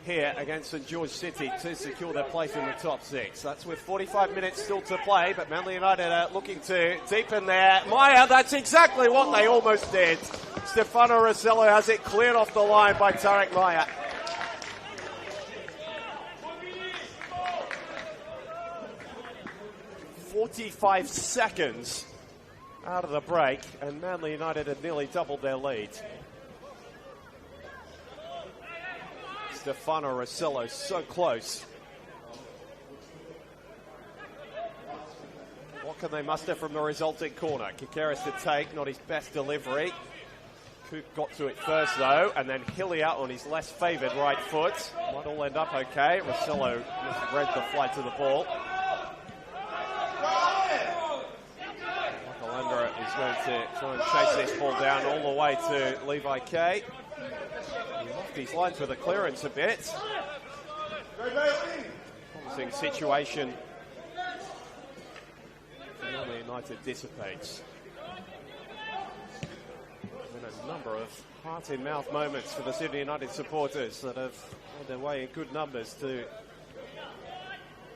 here against St George City to secure their place in the top six. That's with 45 minutes still to play, but Manly United are looking to deepen their mire. That's exactly what they almost did. Stefano Rossello has it cleared off the line by Tarek Maya. "45 seconds out of the break, and Manly United had nearly doubled their lead. Stefano Rossello so close. What can they muster from the resulting corner? Kikeris to take, not his best delivery. Coop got to it first though, and then Hilly out on his less favoured right foot. Might all end up okay. Rossello misread the flight of the ball. Lacalandra is going to try and chase this ball down all the way to Levi Kay. He lost his lines with a clearance a bit. Promising situation. Manly United dissipates. A number of heart-in-mouth moments for the Sydney United supporters that have made their way in good numbers to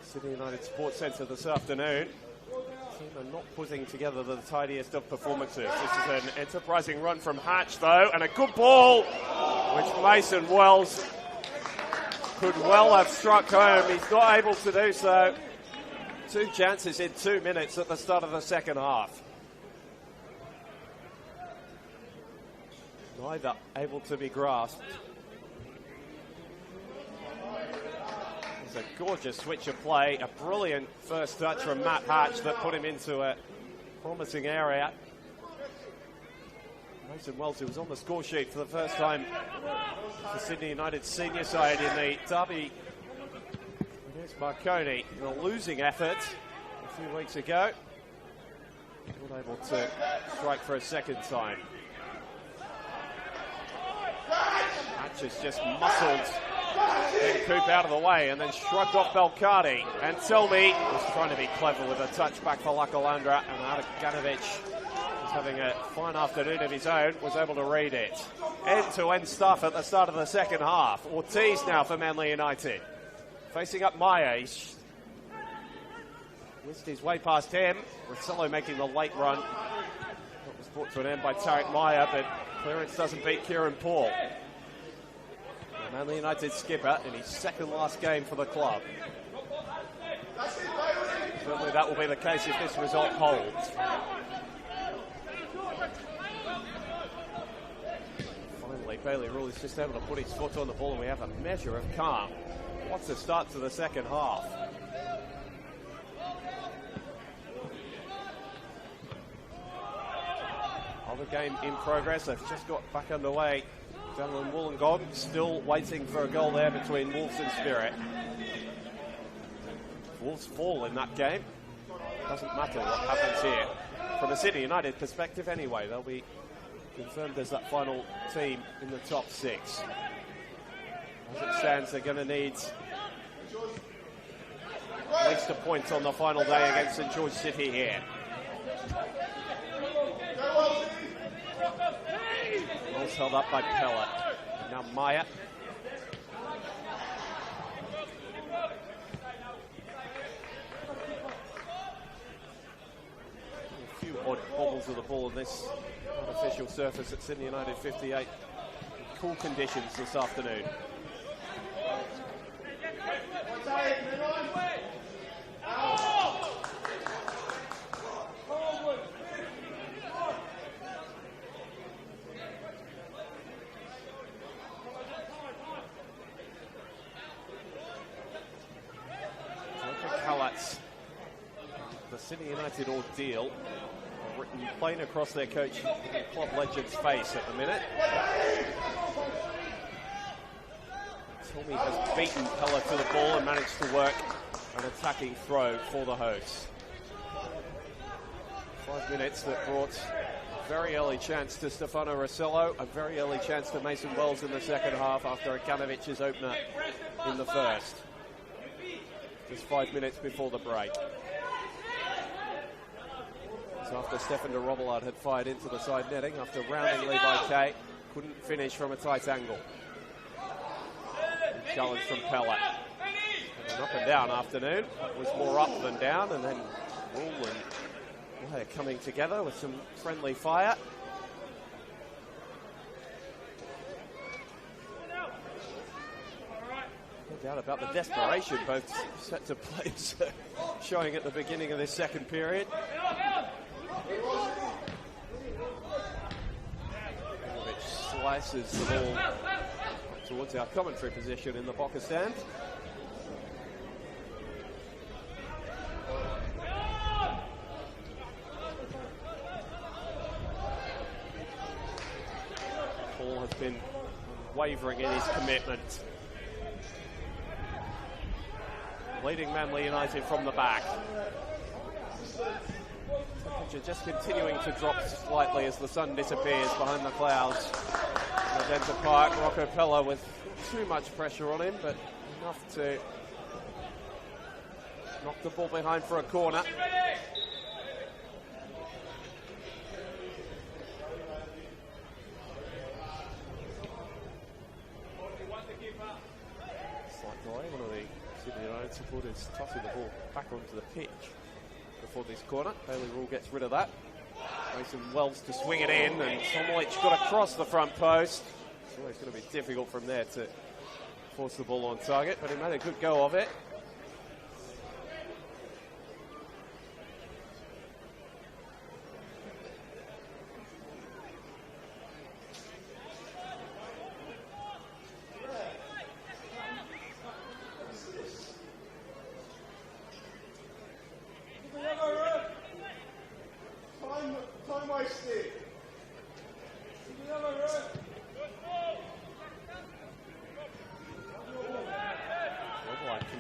Sydney United Sports Centre this afternoon. The team are not putting together the tidiest of performances. This is an enterprising run from Hatch though, and a good ball which Mason Wells could well have struck home. He's not able to do so. 2 chances in 2 minutes at the start of the second half. Neither able to be grasped. It's a gorgeous switch of play, a brilliant first touch from Matt Hatch that put him into a promising area. Mason Wells, who was on the score sheet for the first time for Sydney United's senior side in the derby against Marconi in a losing effort a few weeks ago. Not able to strike for a second time. Hatch has just muscled Ben Coop out of the way and then shrugged off Belcardi. And Selmy was trying to be clever with a touchback for Lacalandra, and Ganovic was having a fine afternoon of his own, was able to read it. End-to-end stuff at the start of the second half. Ortiz now for Manly United. Facing up Maya, he's whisked his way past him. Rossello making the late run. That was brought to an end by Tarek Maya, but clearance doesn't beat Kieran Paul. The Manly United skipper in his second last game for the club. Certainly that will be the case if this result holds. Finally, Bailey Rule is just able to put his foot on the ball and we have a measure of calm. What's the start to the second half? Other game in progress. They've just got back underway. Down Wollongong still waiting for a goal there between Wolves and Spirit. Wolves fall in that game. Doesn't matter what happens here. From a Sydney United perspective anyway, they'll be confirmed as that final team in the top six. As it stands, they're going to need at least a point on the final day against St George City here. Ball's held up by Pella. Now Maya. A few odd bobbles of the ball on this artificial surface at Sydney United 58. Cool conditions this afternoon. minutes. The Sydney United ordeal written plain across their coach, club legend's face at the minute. Tommy has beaten Pella to the ball and managed to work an attacking throw for the hosts. 5 minutes that brought a very early chance to Stefano Rossello, a very early chance to Mason Wells in the second half after Akanovic's opener in the first. Just 5 minutes before the break. So after Stefan de Robillard had fired into the side netting, after rounding Levi Kay, couldn't finish from a tight angle. Challenge from Pella. An up and down afternoon. It was more up than down, and then Rule and Wyatt coming together with some friendly fire. No doubt about the desperation both sets of players showing at the beginning of this second period. Which slices the ball towards our commentary position in the Boca stand. Paul has been wavering in his commitment. Leading Manly United from the back. Temperature just continuing to drop slightly as the sun disappears behind the clouds. Magenta Park, Rocco Pella with too much pressure on him, but enough to knock the ball behind for a corner. Slight delay, one of the Sydney United supporters tossing the ball back onto the pitch before this corner. Bailey Rule gets rid of that. Mason Wells to swing it in, and Tomolich got across the front post. It's always going to be difficult from there to force the ball on target, but he made a good go of it.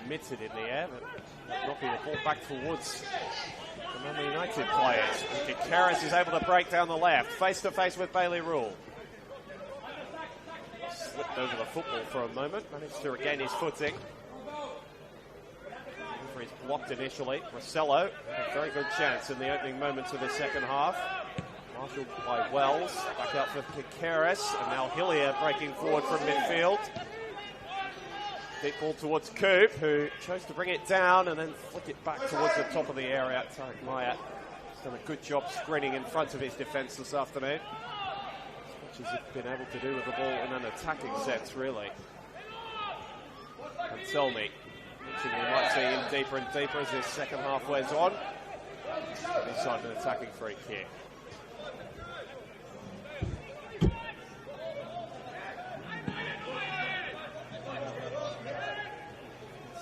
Committed in the air, but knocking the ball back towards the Manly United players. Karras is able to break down the left, face to face with Bailey Rule. Slipped over the football for a moment, managed to regain his footing. He's blocked initially. Rossello, a very good chance in the opening moments of the second half. Marshalled by Wells, back out for Karras, and now Hillier breaking forward from midfield. Deep ball towards Coop, who chose to bring it down and then flick it back towards the top of the area. Tarek Maya has done a good job screening in front of his defence this afternoon. As much as he's been able to do with the ball in an attacking sense, really. And tell me, we might see him deeper and deeper as this second half wears on. Inside an attacking free kick.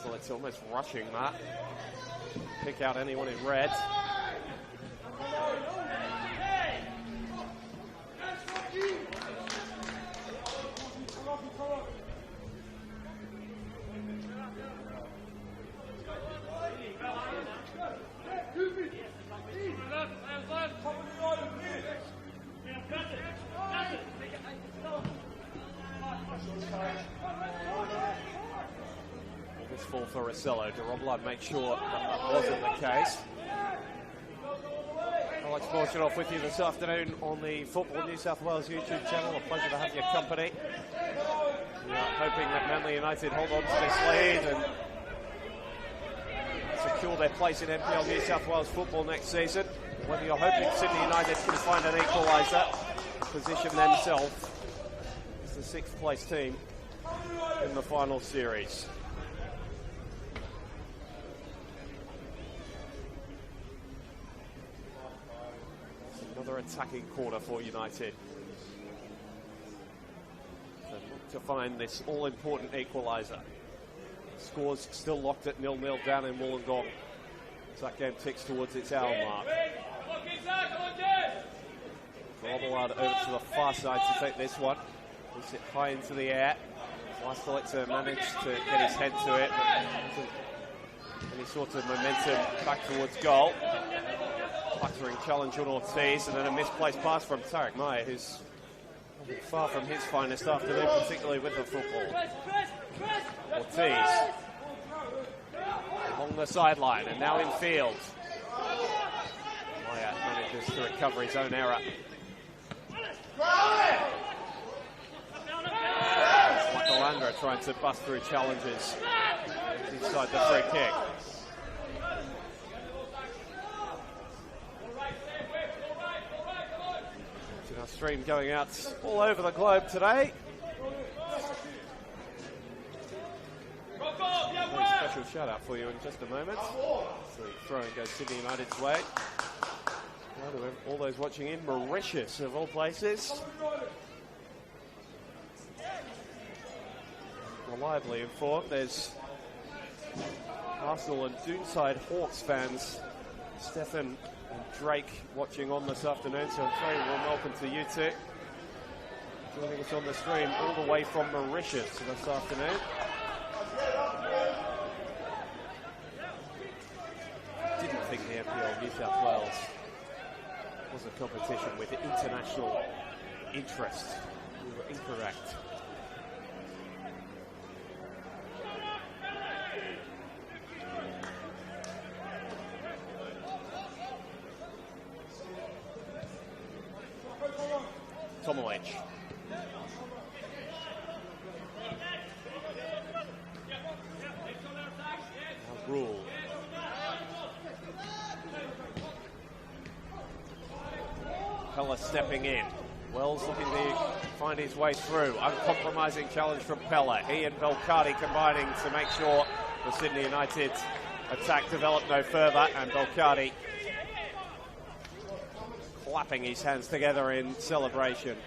So it's almost rushing that. Pick out anyone in red. This fall for Rossello. De Robillard make sure that wasn't the case. Alex Borchanoff with you this afternoon on the Football New South Wales YouTube channel. A pleasure to have your company. We are hoping that Manly United hold on to this lead and secure their place in NPL New South Wales football next season. Whether you're hoping Sydney United can find an equaliser, position themselves as the sixth place team in the final series. Another attacking corner for United. So look to find this all-important equaliser. Scores still locked at 0-0 down in Wollongong As that game ticks towards its hour mark. Robillard over to the far side to take this one. Puts it high into the air. Vlastelica managed to get his head to it, but hasn't any sort of momentum back towards goal. Flattering challenge on Ortiz, and then a misplaced pass from Tarek Meyer, who's far from his finest afternoon, particularly with the football. Ortiz along the sideline, and now in field. Meyer manages to recover his own error. Michael trying to bust through challenges inside the free kick. So our stream going out all over the globe today. A special shout out for you in just a moment. So the throw-in goes Sydney United's way. All those watching in Mauritius, of all places. Reliably informed, there's Arsenal and Doonside Hawks fans, Stefan and Drake, watching on this afternoon, so a very warm welcome to you two. Joining us on the stream all the way from Mauritius this afternoon. Didn't think the NPL New South Wales was a competition with international interest. We were incorrect. Tomolich. Rule. Pella stepping in. Wells looking to find his way through. Uncompromising challenge from Pella. He and Belcardi combining to make sure the Sydney United attack developed no further, and Belcardi clapping his hands together in celebration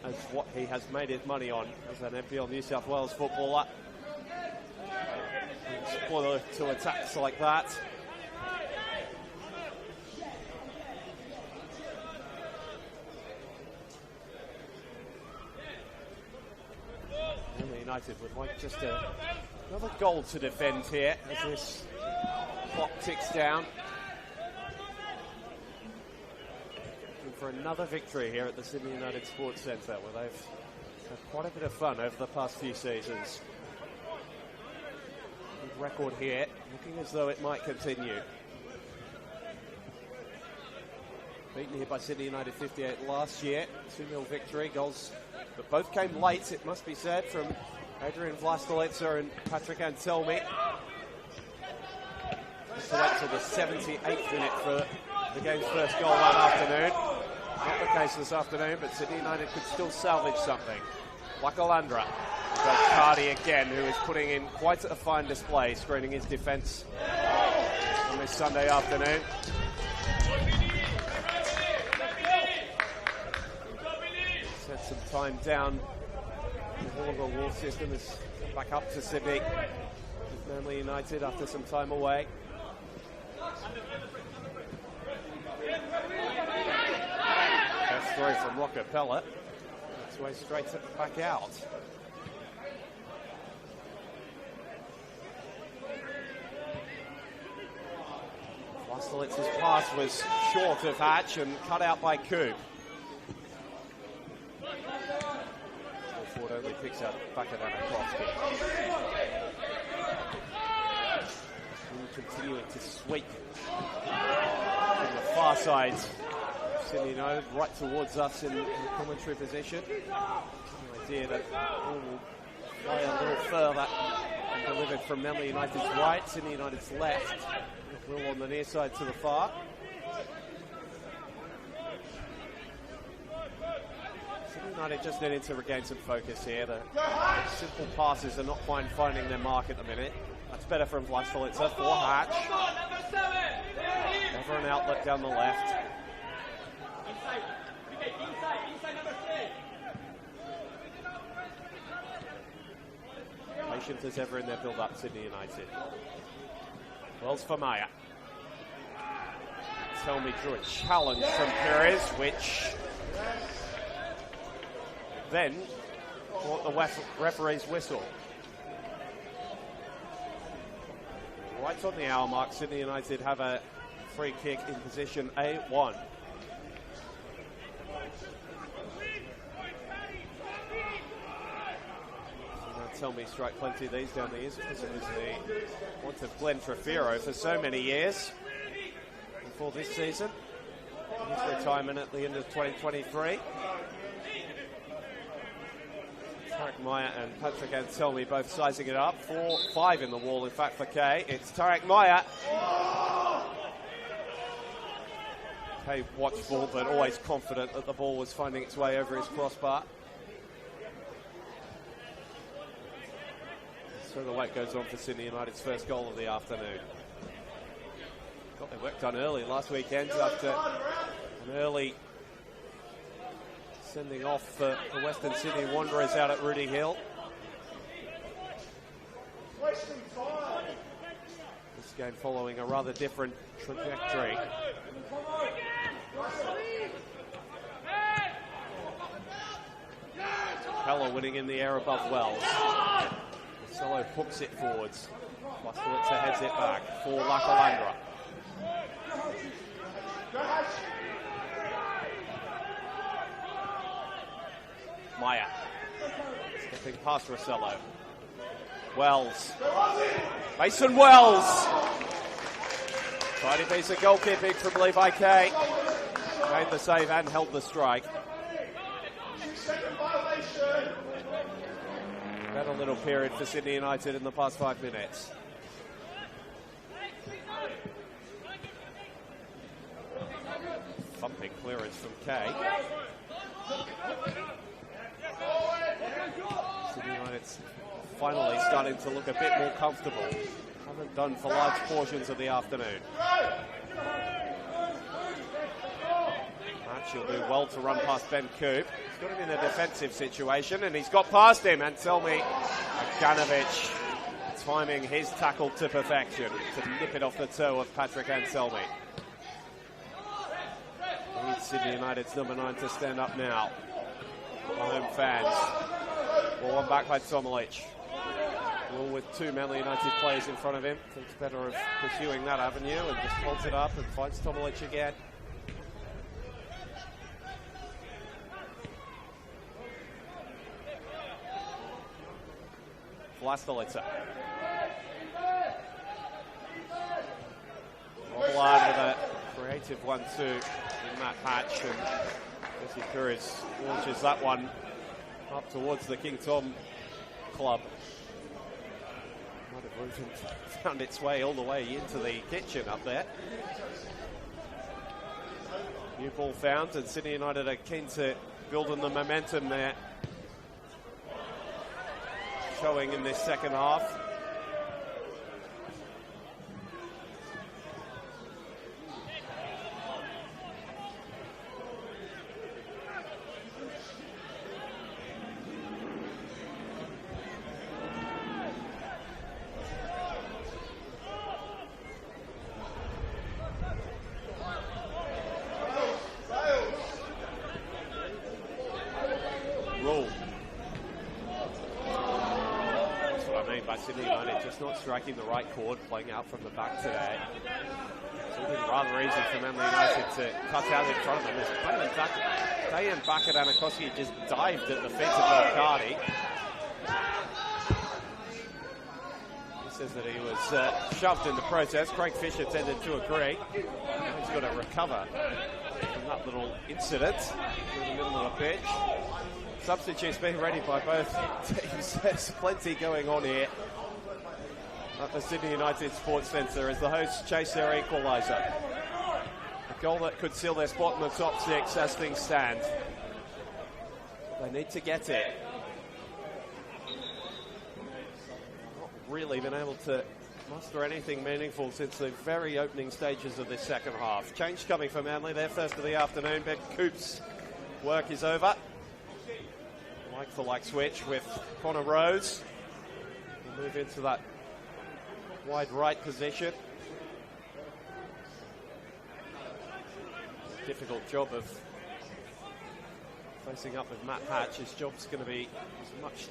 as what he has made his money on as an NPL New South Wales footballer. Spoiler to attacks like that. United would like just another goal to defend here as this clock ticks down. Looking for another victory here at the Sydney United Sports Centre, where they've had quite a bit of fun over the past few seasons. Good record here, looking as though it might continue. Beaten here by Sydney United 58 last year, 2-0 victory, goals that both came late, it must be said, from Adrian Vlastelica and Patrick Anselmi. So that's to the 78th minute for the game's first goal that afternoon. Not the case this afternoon, but Sydney United could still salvage something. Wakalandra. Belcardi again, who is putting in quite a fine display, screening his defence on this Sunday afternoon. Set some time down. The Wollongong Wolf system has come back up to Sydney with Manly United after some time away. First throw from Rocco Pella. Its way straight back out. Vlastelica's pass was short of Hatch and cut out by Coop. Ford only picks up back at Anakovsky. Continuing to sweep from the far side. Sydney United right towards us in the commentary position. The idea that ball will fly a little further and delivered from Manly United's right, Sydney United's left. Will on the near side to the far. United just needing to regain some focus here. The simple passes are not finding their mark at the minute. That's better from Vlastelica for Hatch. Never an outlet down the left. Patient as ever in their build-up, Sydney United. Wells for Maya. Selmy drew a challenge from Perez, which then caught the referee's whistle. Right on the hour mark, Sydney United have a free kick in position A1. Selmy strike plenty of these down the years because it was the want of Glenn Trefiro for so many years before this season. His retirement at the end of 2023. Tarek Maya and Patrick Anselmi both sizing it up. 4-5 in the wall, in fact, for Kay. It's Tarek Maya. Kay watchful, but always confident that the ball was finding its way over his crossbar. So the wait goes on for Sydney United's first goal of the afternoon. Got their work done early last weekend after an early sending off the Western Sydney Wanderers out at Rudy Hill. This game following a rather different trajectory. Capella winning in the air above Wells. Marcelo hooks it forwards. Wastelitzer heads it back for Lakalandra. Maya stepping past Rossello. Wells. Mason Wells. Tiny piece of goalkeeping from Levi Kay. Made the save and held the strike. Better little period for Sydney United in the past 5 minutes. Thumping clearance from Kay. Sydney United's finally starting to look a bit more comfortable. Haven't done for large portions of the afternoon. She'll do well to run past Ben Coop. He's got him in a defensive situation, and he's got past him. Anselmi Aganovic timing his tackle to perfection to nip it off the toe of Patrick Anselmi. Needs Sydney United's number 9 to stand up now. The home fans. Ball one back by Tomalic. All with 2 Manly United players in front of him. Thinks better of pursuing that avenue and just holds it up and finds Tomalic again. Vlastelica. Robillard with a creative 1-2 in that patch, and Jesse Perez launches that one up towards the King Tom club. Might have even found its way all the way into the kitchen up there. New ball found, and Sydney United are keen to build on the momentum there. Showing in this second half. Roll. Sydney United just not striking the right chord, playing out from the back today. It's been rather easy for Manly United to cut out in front of them. Dayan Bakadanakoski just dived at the feet of Belcardi. He says that he was shoved in the process. Craig Fisher tended to agree. He's got to recover from that little incident in the middle of the pitch. Substitutes being ready by both teams. There's plenty going on here at the Sydney United Sports Centre as the hosts chase their equaliser. A goal that could seal their spot in the top 6 as things stand. They need to get it. Not really been able to muster anything meaningful since the very opening stages of this second half. Change coming for Manly, their first of the afternoon. Ben Coop's work is over. Like-for-like switch with Connor Rose. We'll move into that wide right position. difficult job of facing up with Matt Hatch. His job's going to be as much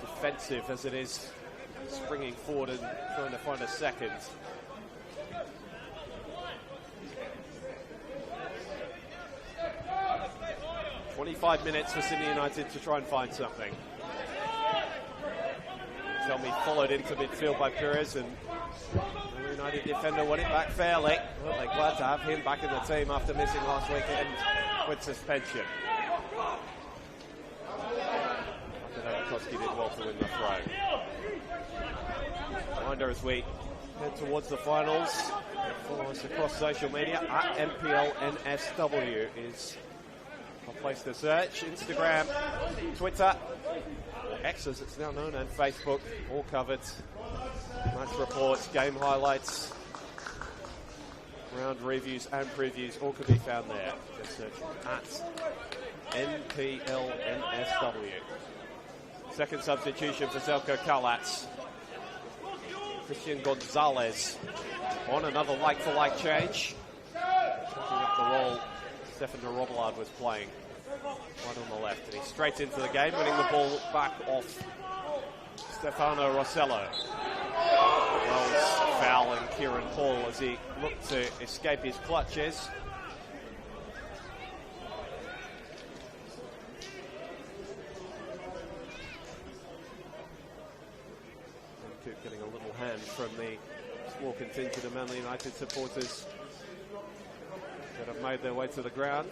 defensive as it is springing forward and trying to find a second. "25 minutes for Sydney United to try and find something." Selmy followed into midfield by Perez, and the United defender won it back fairly. Well, they're glad to have him back in the team after missing last weekend with suspension. Koski did well to win the throw. Reminder as we head towards the finals, follow us across social media at NPL NSW is a place to search. Instagram, Twitter, X as it's now known, and Facebook, all covered. Match reports, game highlights, round reviews and previews, all can be found there. Just search at NPL NSW. Second substitution for Zelko Kalats. Christian Gonzalez on another like-for-like change. Taking up the role Stefan de Robillard was playing. Right on the left, and he's straight into the game, winning the ball back off Stefano Rossello. Wells fouling Kieran Paul as he looked to escape his clutches. Getting a little hand from the small contingent of Manly United supporters that have made their way to the ground.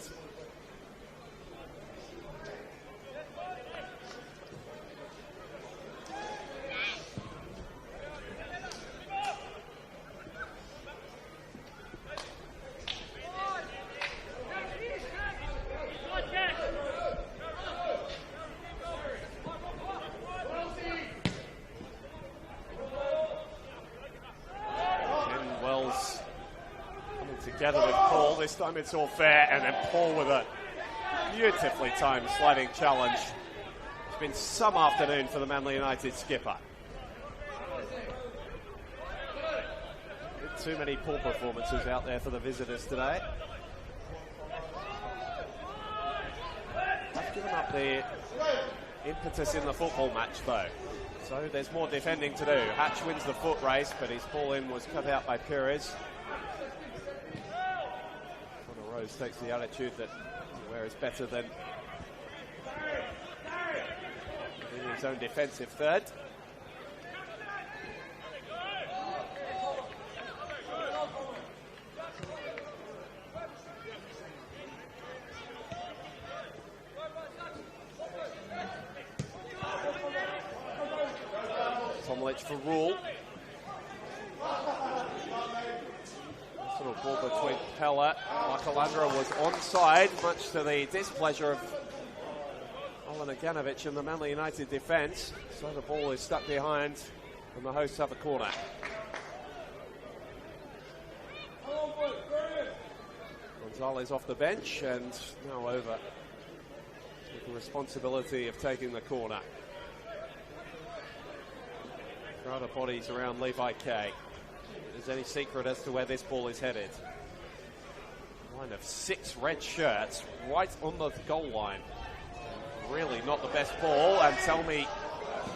Together with Paul, this time it's all fair, and then Paul with a beautifully timed sliding challenge. It's been some afternoon for the Manly United skipper. Too many poor performances out there for the visitors today. They've given up the impetus in the football match though, so there's more defending to do. Hatch wins the foot race, but his ball in was cut out by Perez. Rose takes the attitude that where is better than in his own defensive third. Tomlich for Rule. Little ball between Pella. Michaelandra was onside, much to the displeasure of Alan Aganovic in the Manly United defence. So the ball is stuck behind, and the hosts have a corner. Gonzalez off the bench, and now over with the responsibility of taking the corner. Crowd of bodies around Levi K. If there's any secret as to where this ball is headed. Line of 6 red shirts right on the goal line. Really not the best ball, and Selmy,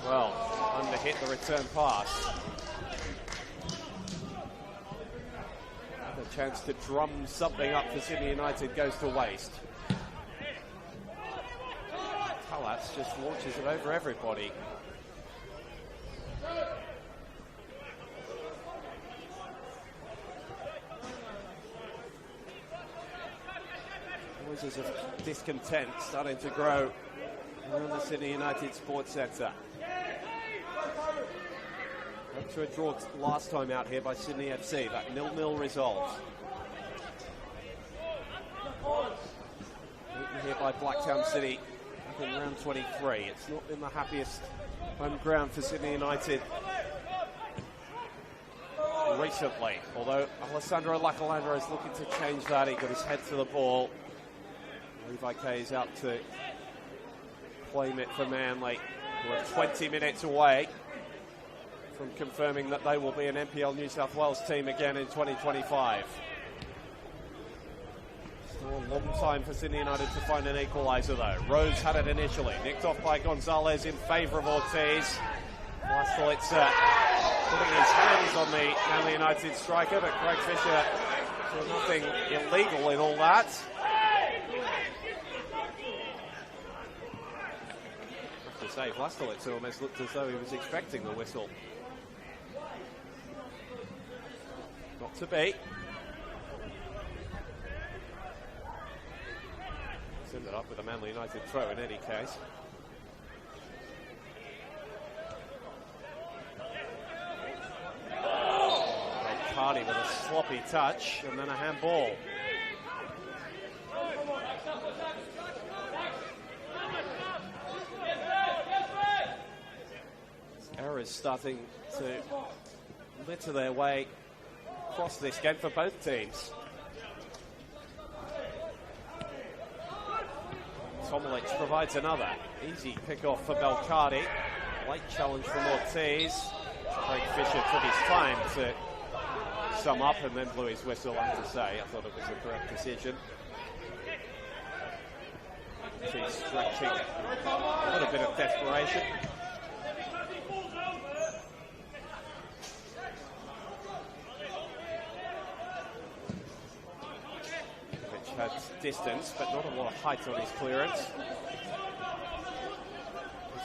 well, under-hit the return pass. The chance to drum something up for Sydney United goes to waste. Kalats just launches it over everybody. Noises of discontent starting to grow around the Sydney United Sports Centre. Up to a draw last time out here by Sydney FC, that 0-0 result. Beaten here by Blacktown City in round 23. It's not been the happiest home ground for Sydney United recently, although Alessandro Michaelandra is looking to change that. He got his head to the ball. Levi K is out to claim it for Manly. We're 20 minutes away from confirming that they will be an NPL New South Wales team again in 2025. A long time for Sydney United to find an equaliser though. Rose had it initially, nicked off by Gonzalez in favour of Ortiz. Vlastelica putting his hands on the Manly United striker, but Craig Fisher saw nothing illegal in all that. I have to say, Vlastelica almost looked as though he was expecting the whistle. Not to be. Ended up with a Manly United throw in any case. Cardi with a sloppy touch and then a handball. Errors starting to litter their way across this game for both teams. Tomilic provides another easy pick-off for Belcardi. Late challenge from Ortiz. Craig Fisher took his time to sum up and then blew his whistle. I have to say, I thought it was the correct decision. She's stretching a little bit of desperation. Had distance, but not a lot of height on his clearance.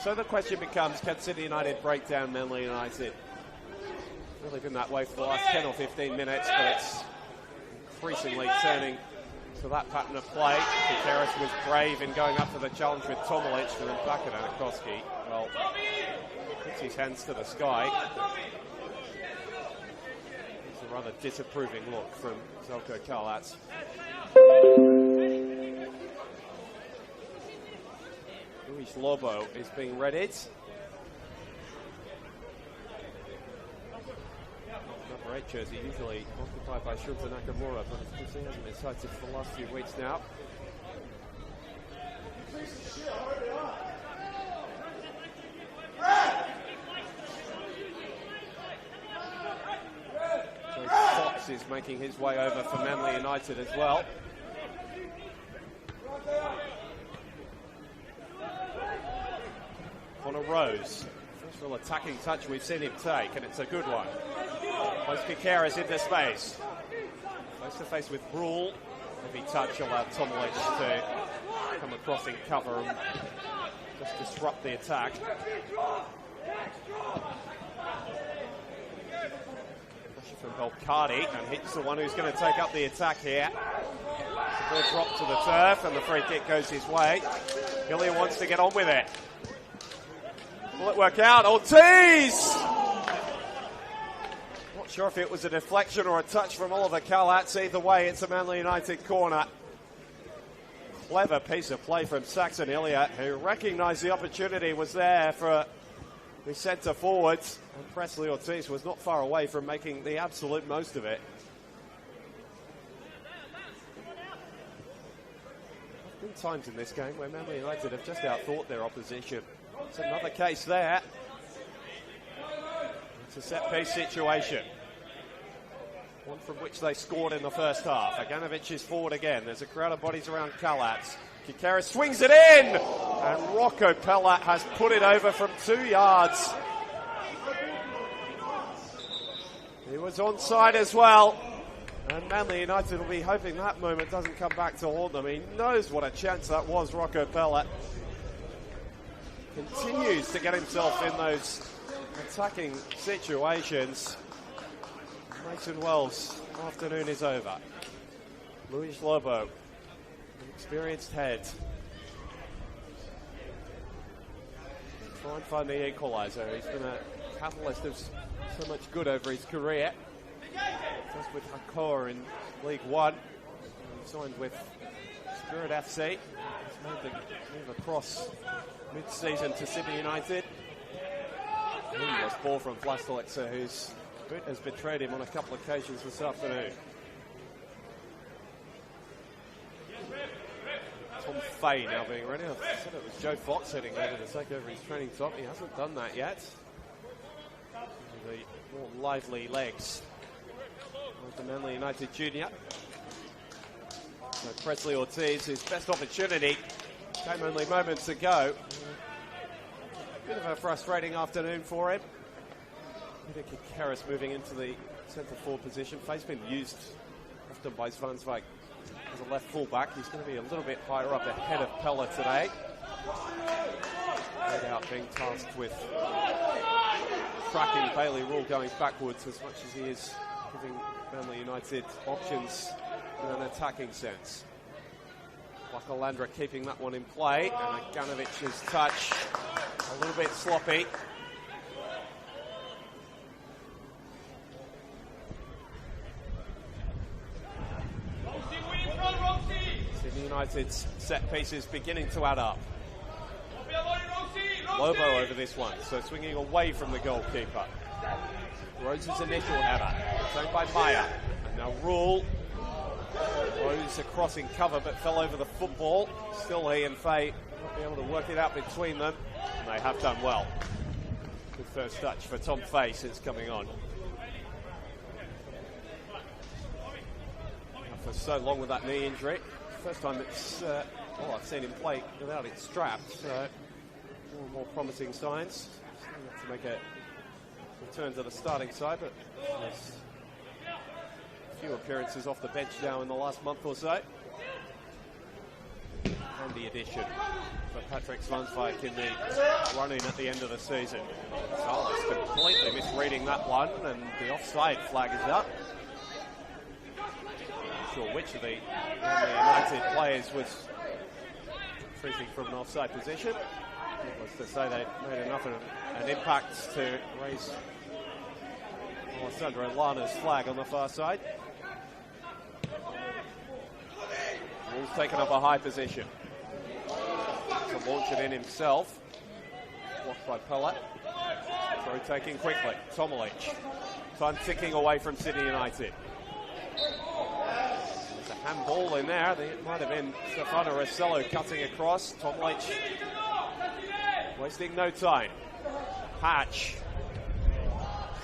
So the question becomes, can Sydney United break down Manly United? It's really been that way for the last 10 or 15 minutes, but it's increasingly turning to that pattern of play. Gutierrez was brave in going up for the challenge with Tomilic, and then back at Anakoski. Well, puts his hands to the sky. It's a rather disapproving look from Zelko Karlats. Luis Lobo is being readied. Number 8 jersey usually occupied by Shunta Nakamura, but of course he hasn't been sighted for the last few weeks now. So Fox is making his way over for Manly United as well. On a Rose. First real attacking touch we've seen him take, and it's a good one. Plays Kikeras into space. Face to face with Brule. Heavy touch allowed Tomilic to come across in cover and just disrupt the attack. Pressure from Belcardi, and he's the one who's going to take up the attack here. The ball dropped to the turf, and the free kick goes his way. Gillian wants to get on with it. Will it work out? Ortiz! Not sure if it was a deflection or a touch from Oliver Karlats. Either way, it's a Manly United corner. Clever piece of play from Saxon Elliott, who recognised the opportunity was there for the centre forwards. And Presley Ortiz was not far away from making the absolute most of it. There have been times in this game where Manly United have just outthought their opposition. It's another case there. It's a set-piece situation. One from which they scored in the first half. Aganovic is forward again. There's a crowd of bodies around Karlats. Kikeras swings it in! And Rocco Pellat has put it over from 2 yards. He was onside as well. And Manly United will be hoping that moment doesn't come back to haunt them. He knows what a chance that was, Rocco Pellat. Continues to get himself in those attacking situations. Mason Wells' afternoon is over. Luis Lobo, an experienced head. Try and find the equaliser. He's been a catalyst of so much good over his career. Just with Hakor in League One. He signed with Spirit FC. He's made the move across mid-season to Sydney United. This ball from Vlastelica, whose boot has betrayed him on a couple of occasions this afternoon. Tom Fay now being ready. I said it was Joe Fox heading over to take over his training top. He hasn't done that yet. The more lively legs of the Manly United junior. So Presley Ortiz, his best opportunity, came only moments ago. Bit of a frustrating afternoon for him. Peter Kikaris moving into the centre forward position. Faye's been used often by Zvansvik as a left fullback. He's going to be a little bit higher up ahead of Pella today. No doubt being tasked with tracking Bailey Rule going backwards as much as he is giving Manly United options in an attacking sense. Wakalandra keeping that one in play, and Ganovic's touch a little bit sloppy. Sydney United's set pieces beginning to add up. Lobo over this one, so swinging away from the goalkeeper. Rose's initial header, thrown by Maya, and now Rule. Rose across in cover but fell over the football. Still he and Faye won't be able to work it out between them, and they have done well. Good first touch for Tom Faye since coming on. For so long with that knee injury. First time it's, I've seen him play without it strapped, so more and more promising signs. To make a return to the starting side, but there's a few appearances off the bench now in the last month or so. And the addition for Patrick Zvansvik in the run-in at the end of the season. Salas completely misreading that one, and the offside flag is up. Not sure which of the United players was treating from an offside position. Needless to say, they made enough of an impact to raise Alessandro Lana's flag on the far side. Rule's taken up a high position to launch it in himself. Blocked by Pella. Throw taking quickly. Tomalic. Time ticking away from Sydney United. There's a handball in there. It might have been Stefano Rossello cutting across. Tomalic wasting no time. Hatch.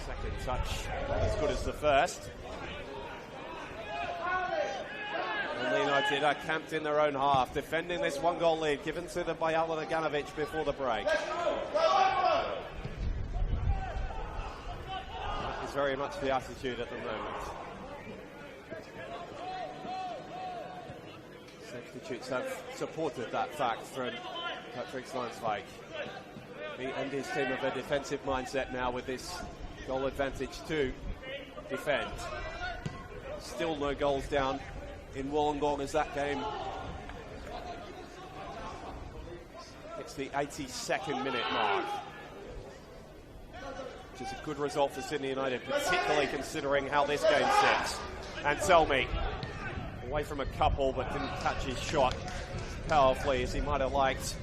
Second touch, not as good as the first. And the United are camped in their own half, defending this one-goal lead given to them by Alan Aganovic before the break. That is very much the attitude at the moment. Substitutes have supported that fact from Patrick Zvansvik. He and his team have a defensive mindset now with this goal advantage to defend. Still no goals down in Wollongong as that game hits the 82nd minute mark, which is a good result for Sydney United, particularly considering how this game sits. And Selmy away from a couple but didn't catch his shot powerfully as he might have liked.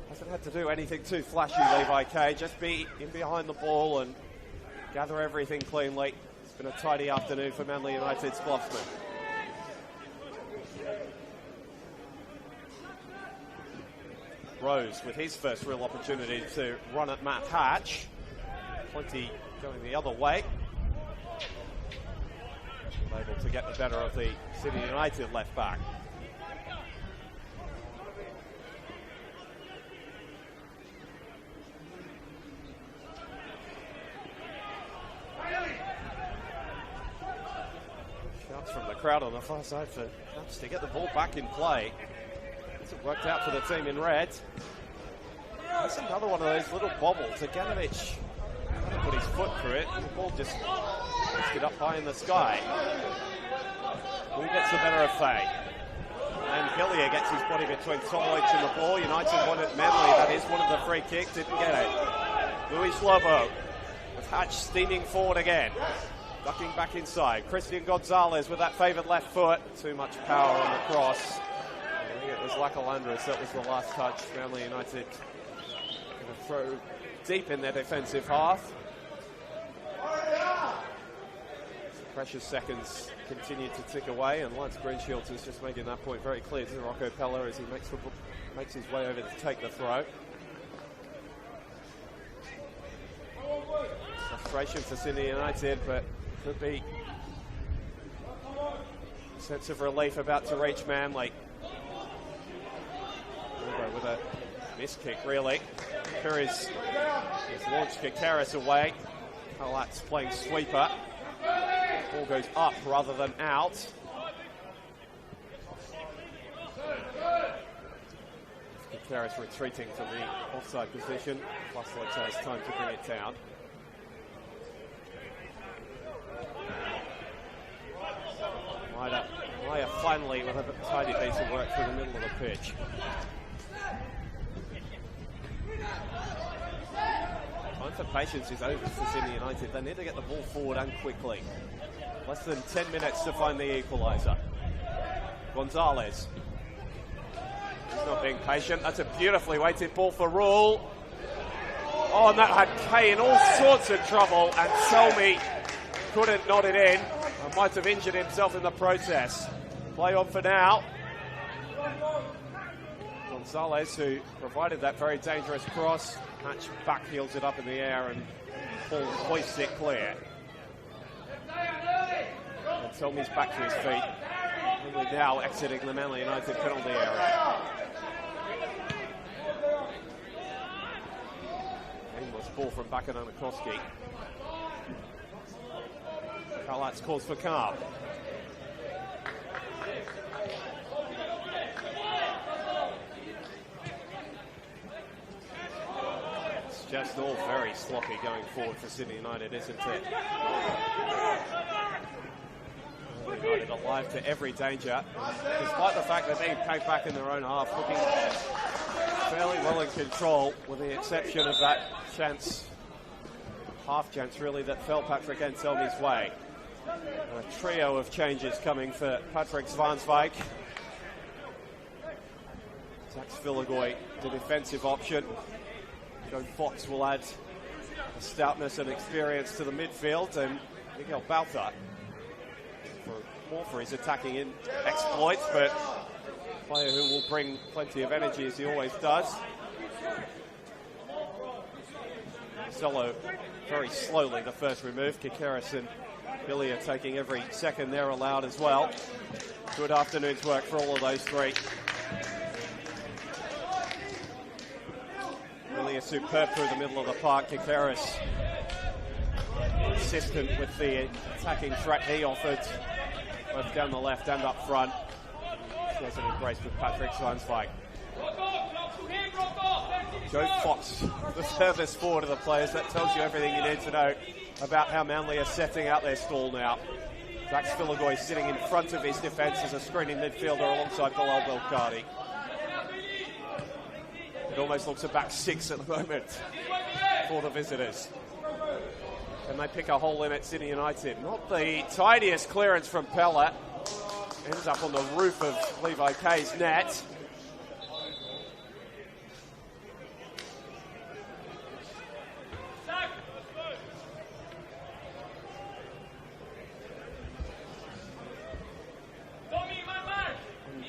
Hasn't had to do anything too flashy, Levi Kay. Just be in behind the ball and gather everything cleanly. It's been a tidy afternoon for Manly United's clubsman. Rose with his first real opportunity to run at Matt Hatch. Plenty going the other way. Able to get the better of the Sydney United left back. Shouts from the crowd on the far side for Caps to get the ball back in play. Hasn't worked out for the team in red. That's another one of those little bobbles. Aganovic put his foot through it, and the ball just lifted up high in the sky. Who gets the better of Faye? And Hillier gets his body between Tomalic and the ball. United won it Manly. That is one of the free kicks. Didn't get it. Luis Lobo with Hatch steaming forward again. Ducking back inside. Christian Gonzalez with that favoured left foot. Too much power on the cross. I think it was Lakalandras. That was the last touch. Manly United going to throw deep in their defensive half. Precious seconds continue to tick away, and Lance Greenshields is just making that point very clear to Rocco Pella as he makes his way over to take the throw. Frustration for Sydney United, but could be Sense of relief about to reach Manly. With a miss kick, really. Curry's launched Kakaris away. Kalat's playing sweeper. Ball goes up rather than out. Kakaris retreating from the offside position. Plus, let's say it's time to bring it down. Maya finally with a tidy piece of work through the middle of the pitch. Time for patience is over for Sydney United. They need to get the ball forward and quickly. Less than 10 minutes to find the equaliser. Gonzalez. He's not being patient. That's a beautifully weighted ball for Rule. Oh, and that had Kay in all sorts of trouble, and Selmy couldn't knot it in. And might have injured himself in the process. Play on for now. Gonzalez, who provided that very dangerous cross, Hatch backheels it up in the air and Paul hoists it clear. And Selmy's back to his feet. Only now exiting the Manly United penalty area. Aimless ball from back at Anakoski. Carlatz calls for calm. It's just all very sloppy going forward for Sydney United, isn't it? United alive to every danger, despite the fact they're being packed back in their own half, looking fairly well in control, with the exception of that chance, half chance really, that fell Patrick Anselmi's way. A trio of changes coming for Patrick Zwanswijk. Zax Filagoy, the defensive option. Joe Fox will add a stoutness and experience to the midfield, and Miguel Balta more for his attacking exploits, but a player who will bring plenty of energy as he always does. Solo very slowly the first remove. Kakaris and Billy are taking every second they're allowed as well. Good afternoon's work for all of those three. Really a superb through the middle of the park. Kakaris consistent with the attacking threat he offered, both down the left and up front. There's an embrace with Patrick Zwanswijk. Joe Fox, the furthest forward of the players. That tells you everything you need to know about how Manly are setting out their stall now. Zax Filagoy sitting in front of his defence as a screening midfielder alongside Bilal Belkadi. It almost looks a back six at the moment for the visitors. Can they pick a hole in at Sydney United? Not the tidiest clearance from Pella. Ends up on the roof of Levi Kay's net.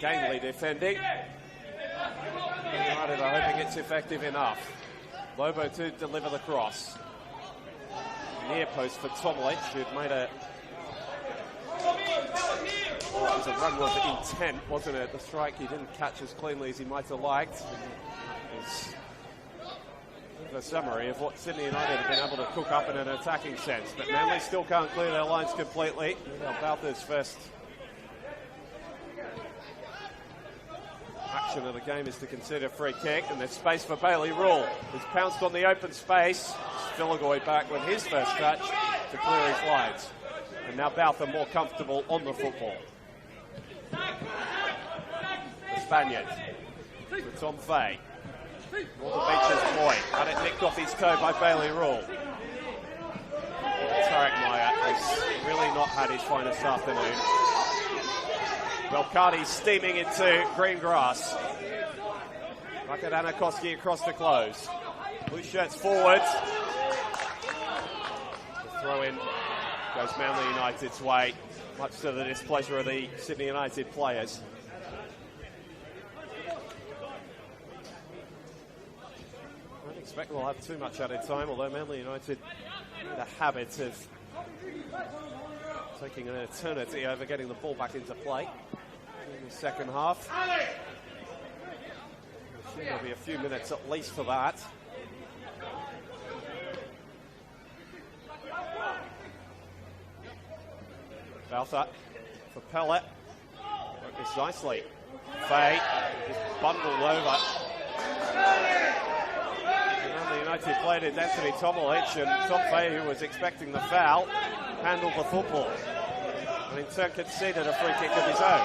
Gangley defending. United are hoping it's effective enough. Lobo to deliver the cross. Near post for Tomlich, who'd made a... Well, it was a run with intent, wasn't it? The strike he didn't catch as cleanly as he might have liked. It's a summary of what Sydney United have been able to cook up in an attacking sense. But Manly still can't clear their lines completely. Baltha's first action of the game is to consider free kick, and there's space for Bailey Rule, who's pounced on the open space. Filagoy back with his first touch to clear his lines. And now Baltha more comfortable on the football. The Spaniard with Tom Fay. Northern Beach's point, had it nicked off his toe by Bailey Rule. Tarek Maya has really not had his finest afternoon. Belkadi steaming into green grass. Back at Anakoski across the close. Blue shirts forward. The throw in goes Manly United's way, much to the displeasure of the Sydney United players. I don't expect we'll have too much added time, although Manly United made a habit of taking an eternity over getting the ball back into play in the second half. There'll be a few minutes at least for that. Baltha for Pellet. Work this nicely. Fay just bundled over. And the United played it Anthony Tomolich, and Tom Fay, who was expecting the foul, handled the football. And in turn conceded a free kick of his own.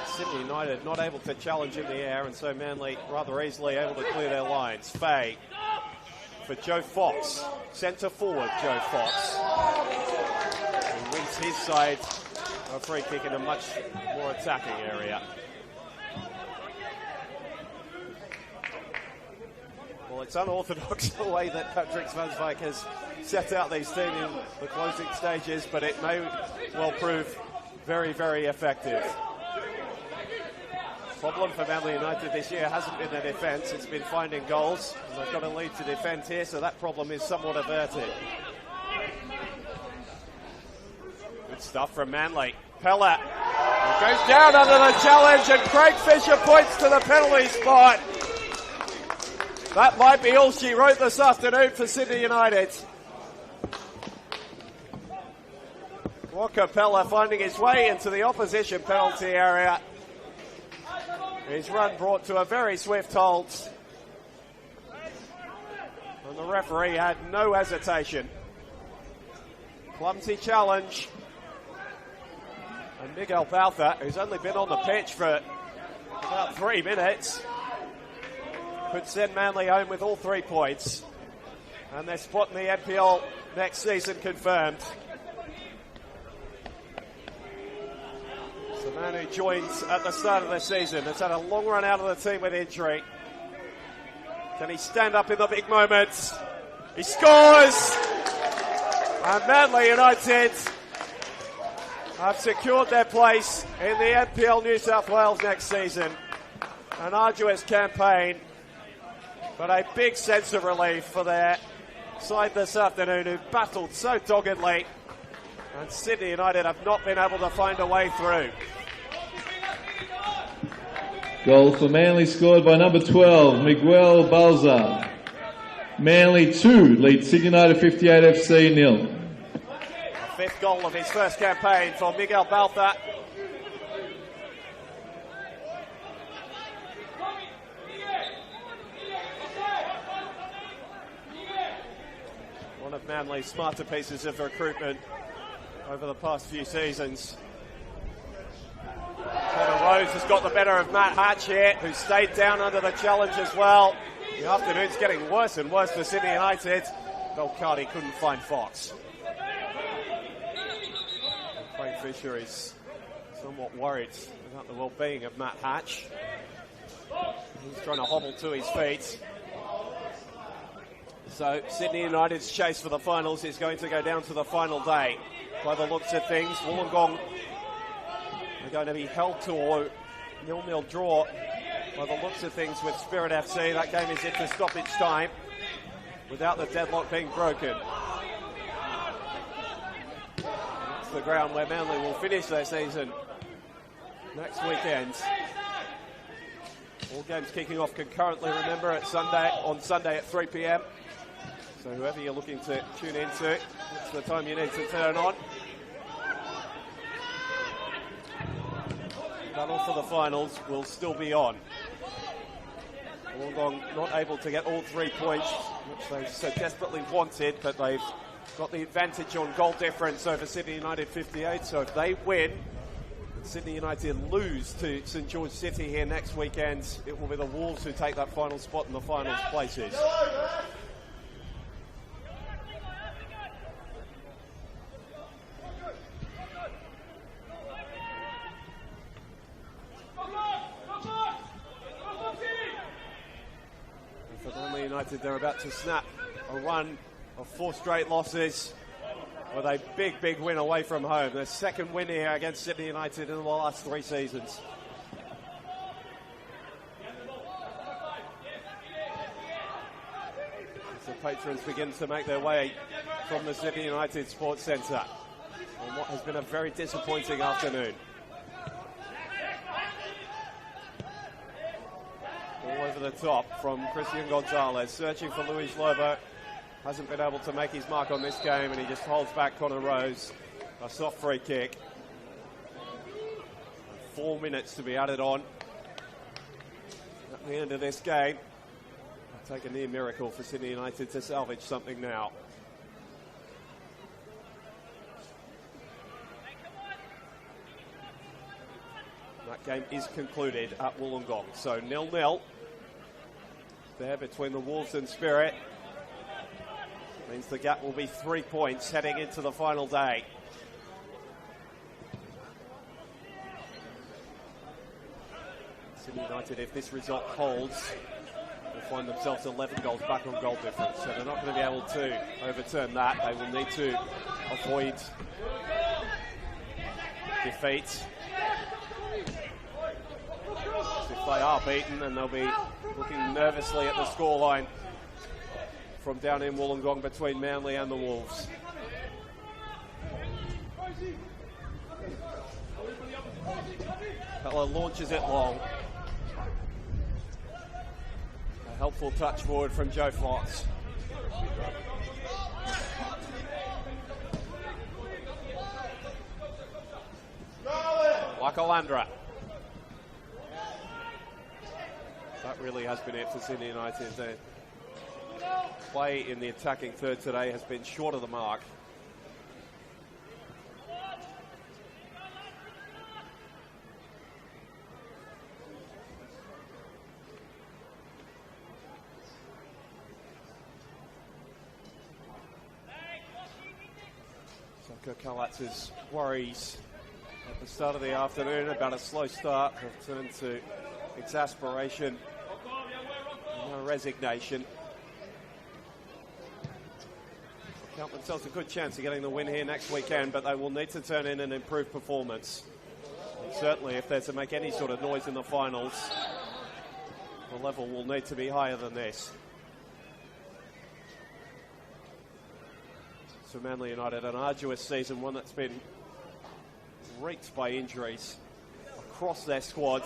Sydney United not able to challenge in the air, and so Manly rather easily able to clear their lines. Fay for Joe Fox. Centre forward Joe Fox. He wins his side a free kick in a much more attacking area. Well, it's unorthodox the way that Patrick Svansvik has set out these teams in the closing stages, but it may well prove very, very effective. Problem for Manly United this year hasn't been their defence, it's been finding goals. And they've got a lead to defend here, so that problem is somewhat averted. Good stuff from Manly. Pellet goes down under the challenge, and Craig Fisher points to the penalty spot. That might be all she wrote this afternoon for Sydney United. Walker Pellet finding his way into the opposition penalty area. His run brought to a very swift halt. And the referee had no hesitation. Clumsy challenge. And Miguel Baltha, who's only been on the pitch for about 3 minutes, could send Manly home with all 3 points. And their spot in the NPL next season confirmed. The man who joins at the start of the season has had a long run out of the team with injury. Can he stand up in the big moments? He scores! And Manly United have secured their place in the NPL New South Wales next season. An arduous campaign, but a big sense of relief for their side this afternoon, who battled so doggedly. And Sydney United have not been able to find a way through. Goal for Manly scored by number 12, Miguel Balza. Manly 2 lead Sydney United 58 FC 0. The 5th goal of his first campaign for Miguel Baltha. One of Manly's smarter pieces of recruitment over the past few seasons. Connor Rose has got the better of Matt Hatch here, who stayed down under the challenge as well. The afternoon's getting worse and worse for Sydney United. Belcardi couldn't find Fox. Craig Fisher is somewhat worried about the well-being of Matt Hatch. He's trying to hobble to his feet. So Sydney United's chase for the finals is going to go down to the final day. By the looks of things, Wollongong are going to be held to a 0-0 draw. By the looks of things with Spirit FC, that game is into stoppage time without the deadlock being broken. That's the ground where Manly will finish their season next weekend. All games kicking off concurrently, remember, on Sunday at 3 p.m. So whoever you're looking to tune into, it's the time you need to turn on. Battle for the finals will still be on. Wollongong not able to get all 3 points, which they so desperately wanted, but they've got the advantage on goal difference over Sydney United 58. So if they win, Sydney United lose to St George City here next weekend, it will be the Wolves who take that final spot in the finals places. United, they're about to snap a run of 4 straight losses with a big win away from home. Their second win here against Sydney United in the last 3 seasons. As the patrons begin to make their way from the Sydney United Sports Centre. on what has been a very disappointing afternoon. All over the top from Christian Gonzalez, searching for Luis Lobo. Hasn't been able to make his mark on this game, and he just holds back Connor Rose. A soft free kick. 4 minutes to be added on at the end of this game. It'll take a near miracle for Sydney United to salvage something now. That game is concluded at Wollongong, so 0-0 there between the Wolves and Spirit. Means the gap will be 3 points heading into the final day. Sydney United, if this result holds, will find themselves 11 goals back on goal difference, so they're not going to be able to overturn that. They will need to avoid defeat. If they are beaten, then they'll be looking nervously at the scoreline from down in Wollongong between Manly and the Wolves. Pella launches it long. A helpful touch forward from Joe Fox. Michael Landra. That really has been it for Sydney United. Their play in the attacking third today has been short of the mark. So Kirkalatz's worries at the start of the afternoon about a slow start have turned to exasperation and resignation. They count themselves a good chance of getting the win here next weekend, but they will need to turn in an improved performance. And certainly if they're to make any sort of noise in the finals, the level will need to be higher than this. So Manly United, an arduous season, one that's been reeked by injuries across their squad,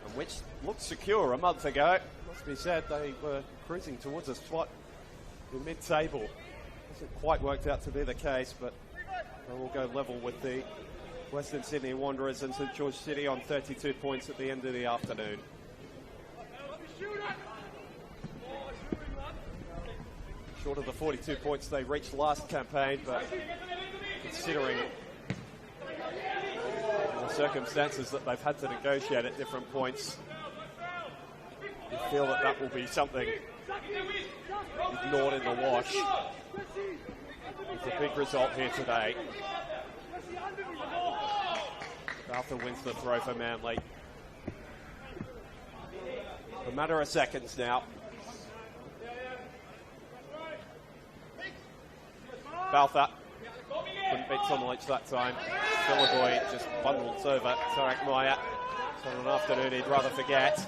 and which looked secure a month ago. Must be said, they were cruising towards a spot in mid-table. Hasn't quite worked out to be the case, but they will go level with the Western Sydney Wanderers and St George City on 32 points at the end of the afternoon. Short of the 42 points they reached last campaign, but considering the circumstances that they've had to negotiate at different points, you feel that that will be something ignored in the wash. It's a big result here today. Arthur wins the throw for Manly. A matter of seconds now. Baltha couldn't beat Tomalich that time. Villaboy just bundles over Tarek Maya. It's on an afternoon he'd rather forget.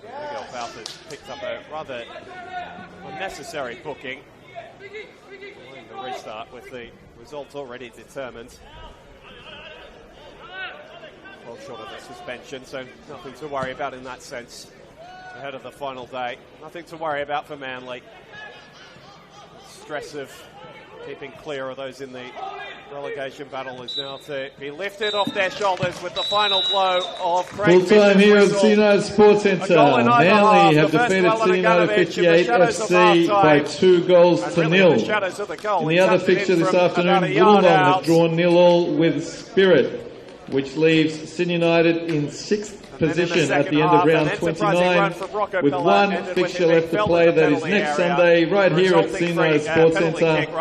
Miguel Baltha's picked up a rather unnecessary booking. Following the restart with the result already determined. Well short of the suspension, so nothing to worry about in that sense ahead of the final day. Nothing to worry about for Manly. Stress of keeping clear of those in the relegation battle is now to be lifted off their shoulders with the final blow of Craig Full time Fisher's here at whistle. Sydney United Sports Centre. Manly have defeated Sydney United 58 FC by 2 goals to nil. In the other fixture this afternoon, Wollongong has drawn 0-0 with Spirit, which leaves Sydney United in 6th position at the end of round 29, with one fixture left to play. That is next Sunday, right here at Sydney United Sports Centre,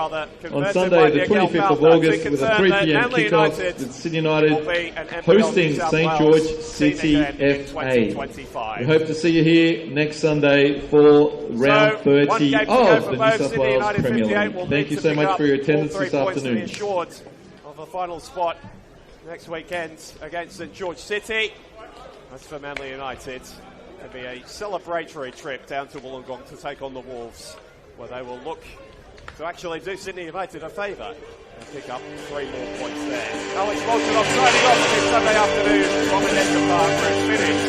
on Sunday the 25th of August, with a 3 p.m. kickoff, with Sydney United hosting St George City FA. We hope to see you here next Sunday for round 30 of the New South Wales Premier League. Thank you so much for your attendance this afternoon. Short of a final spot next weekend against St George City. As for Manly United, it'll be a celebratory trip down to Wollongong to take on the Wolves, where they will look to actually do Sydney United a favour and pick up 3 more points there. Alex Walton signing off on this Sunday afternoon from Edinburgh Park, where it's finished.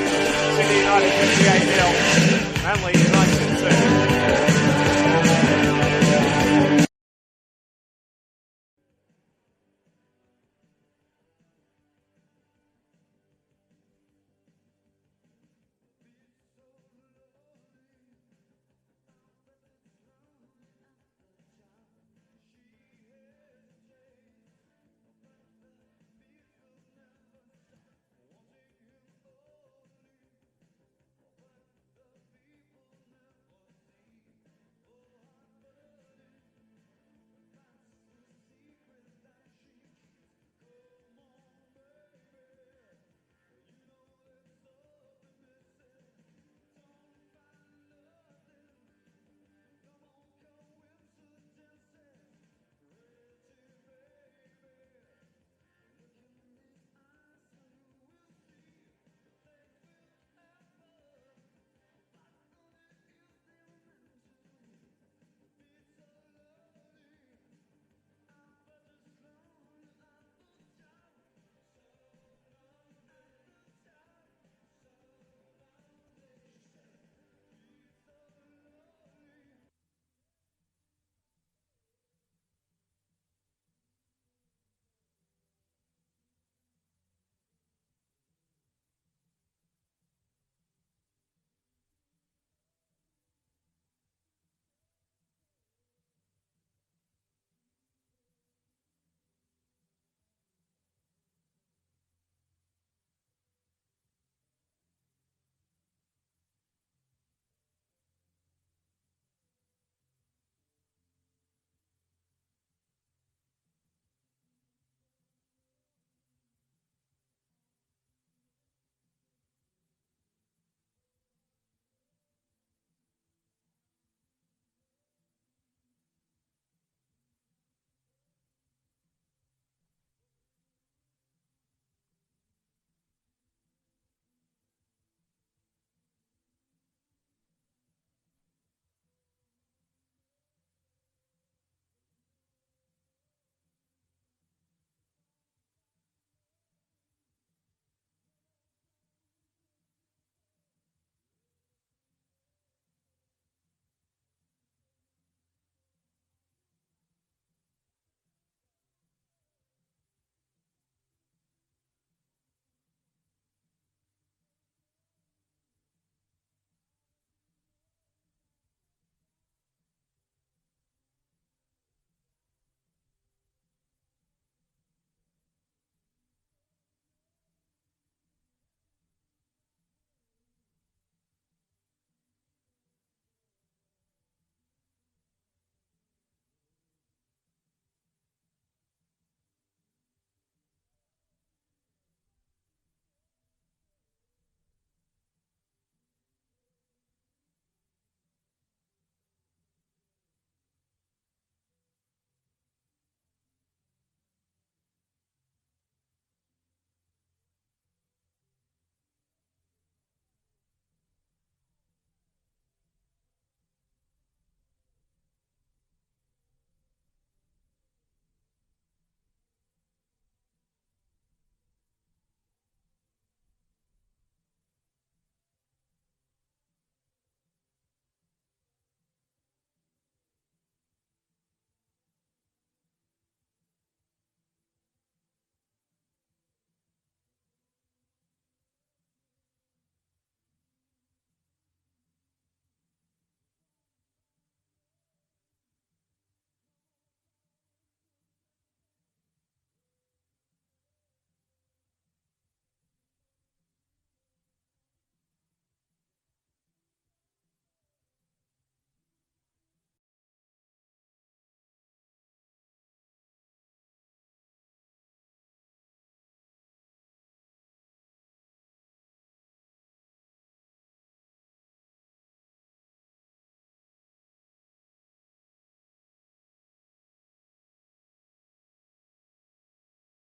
Sydney United 58-0. Manly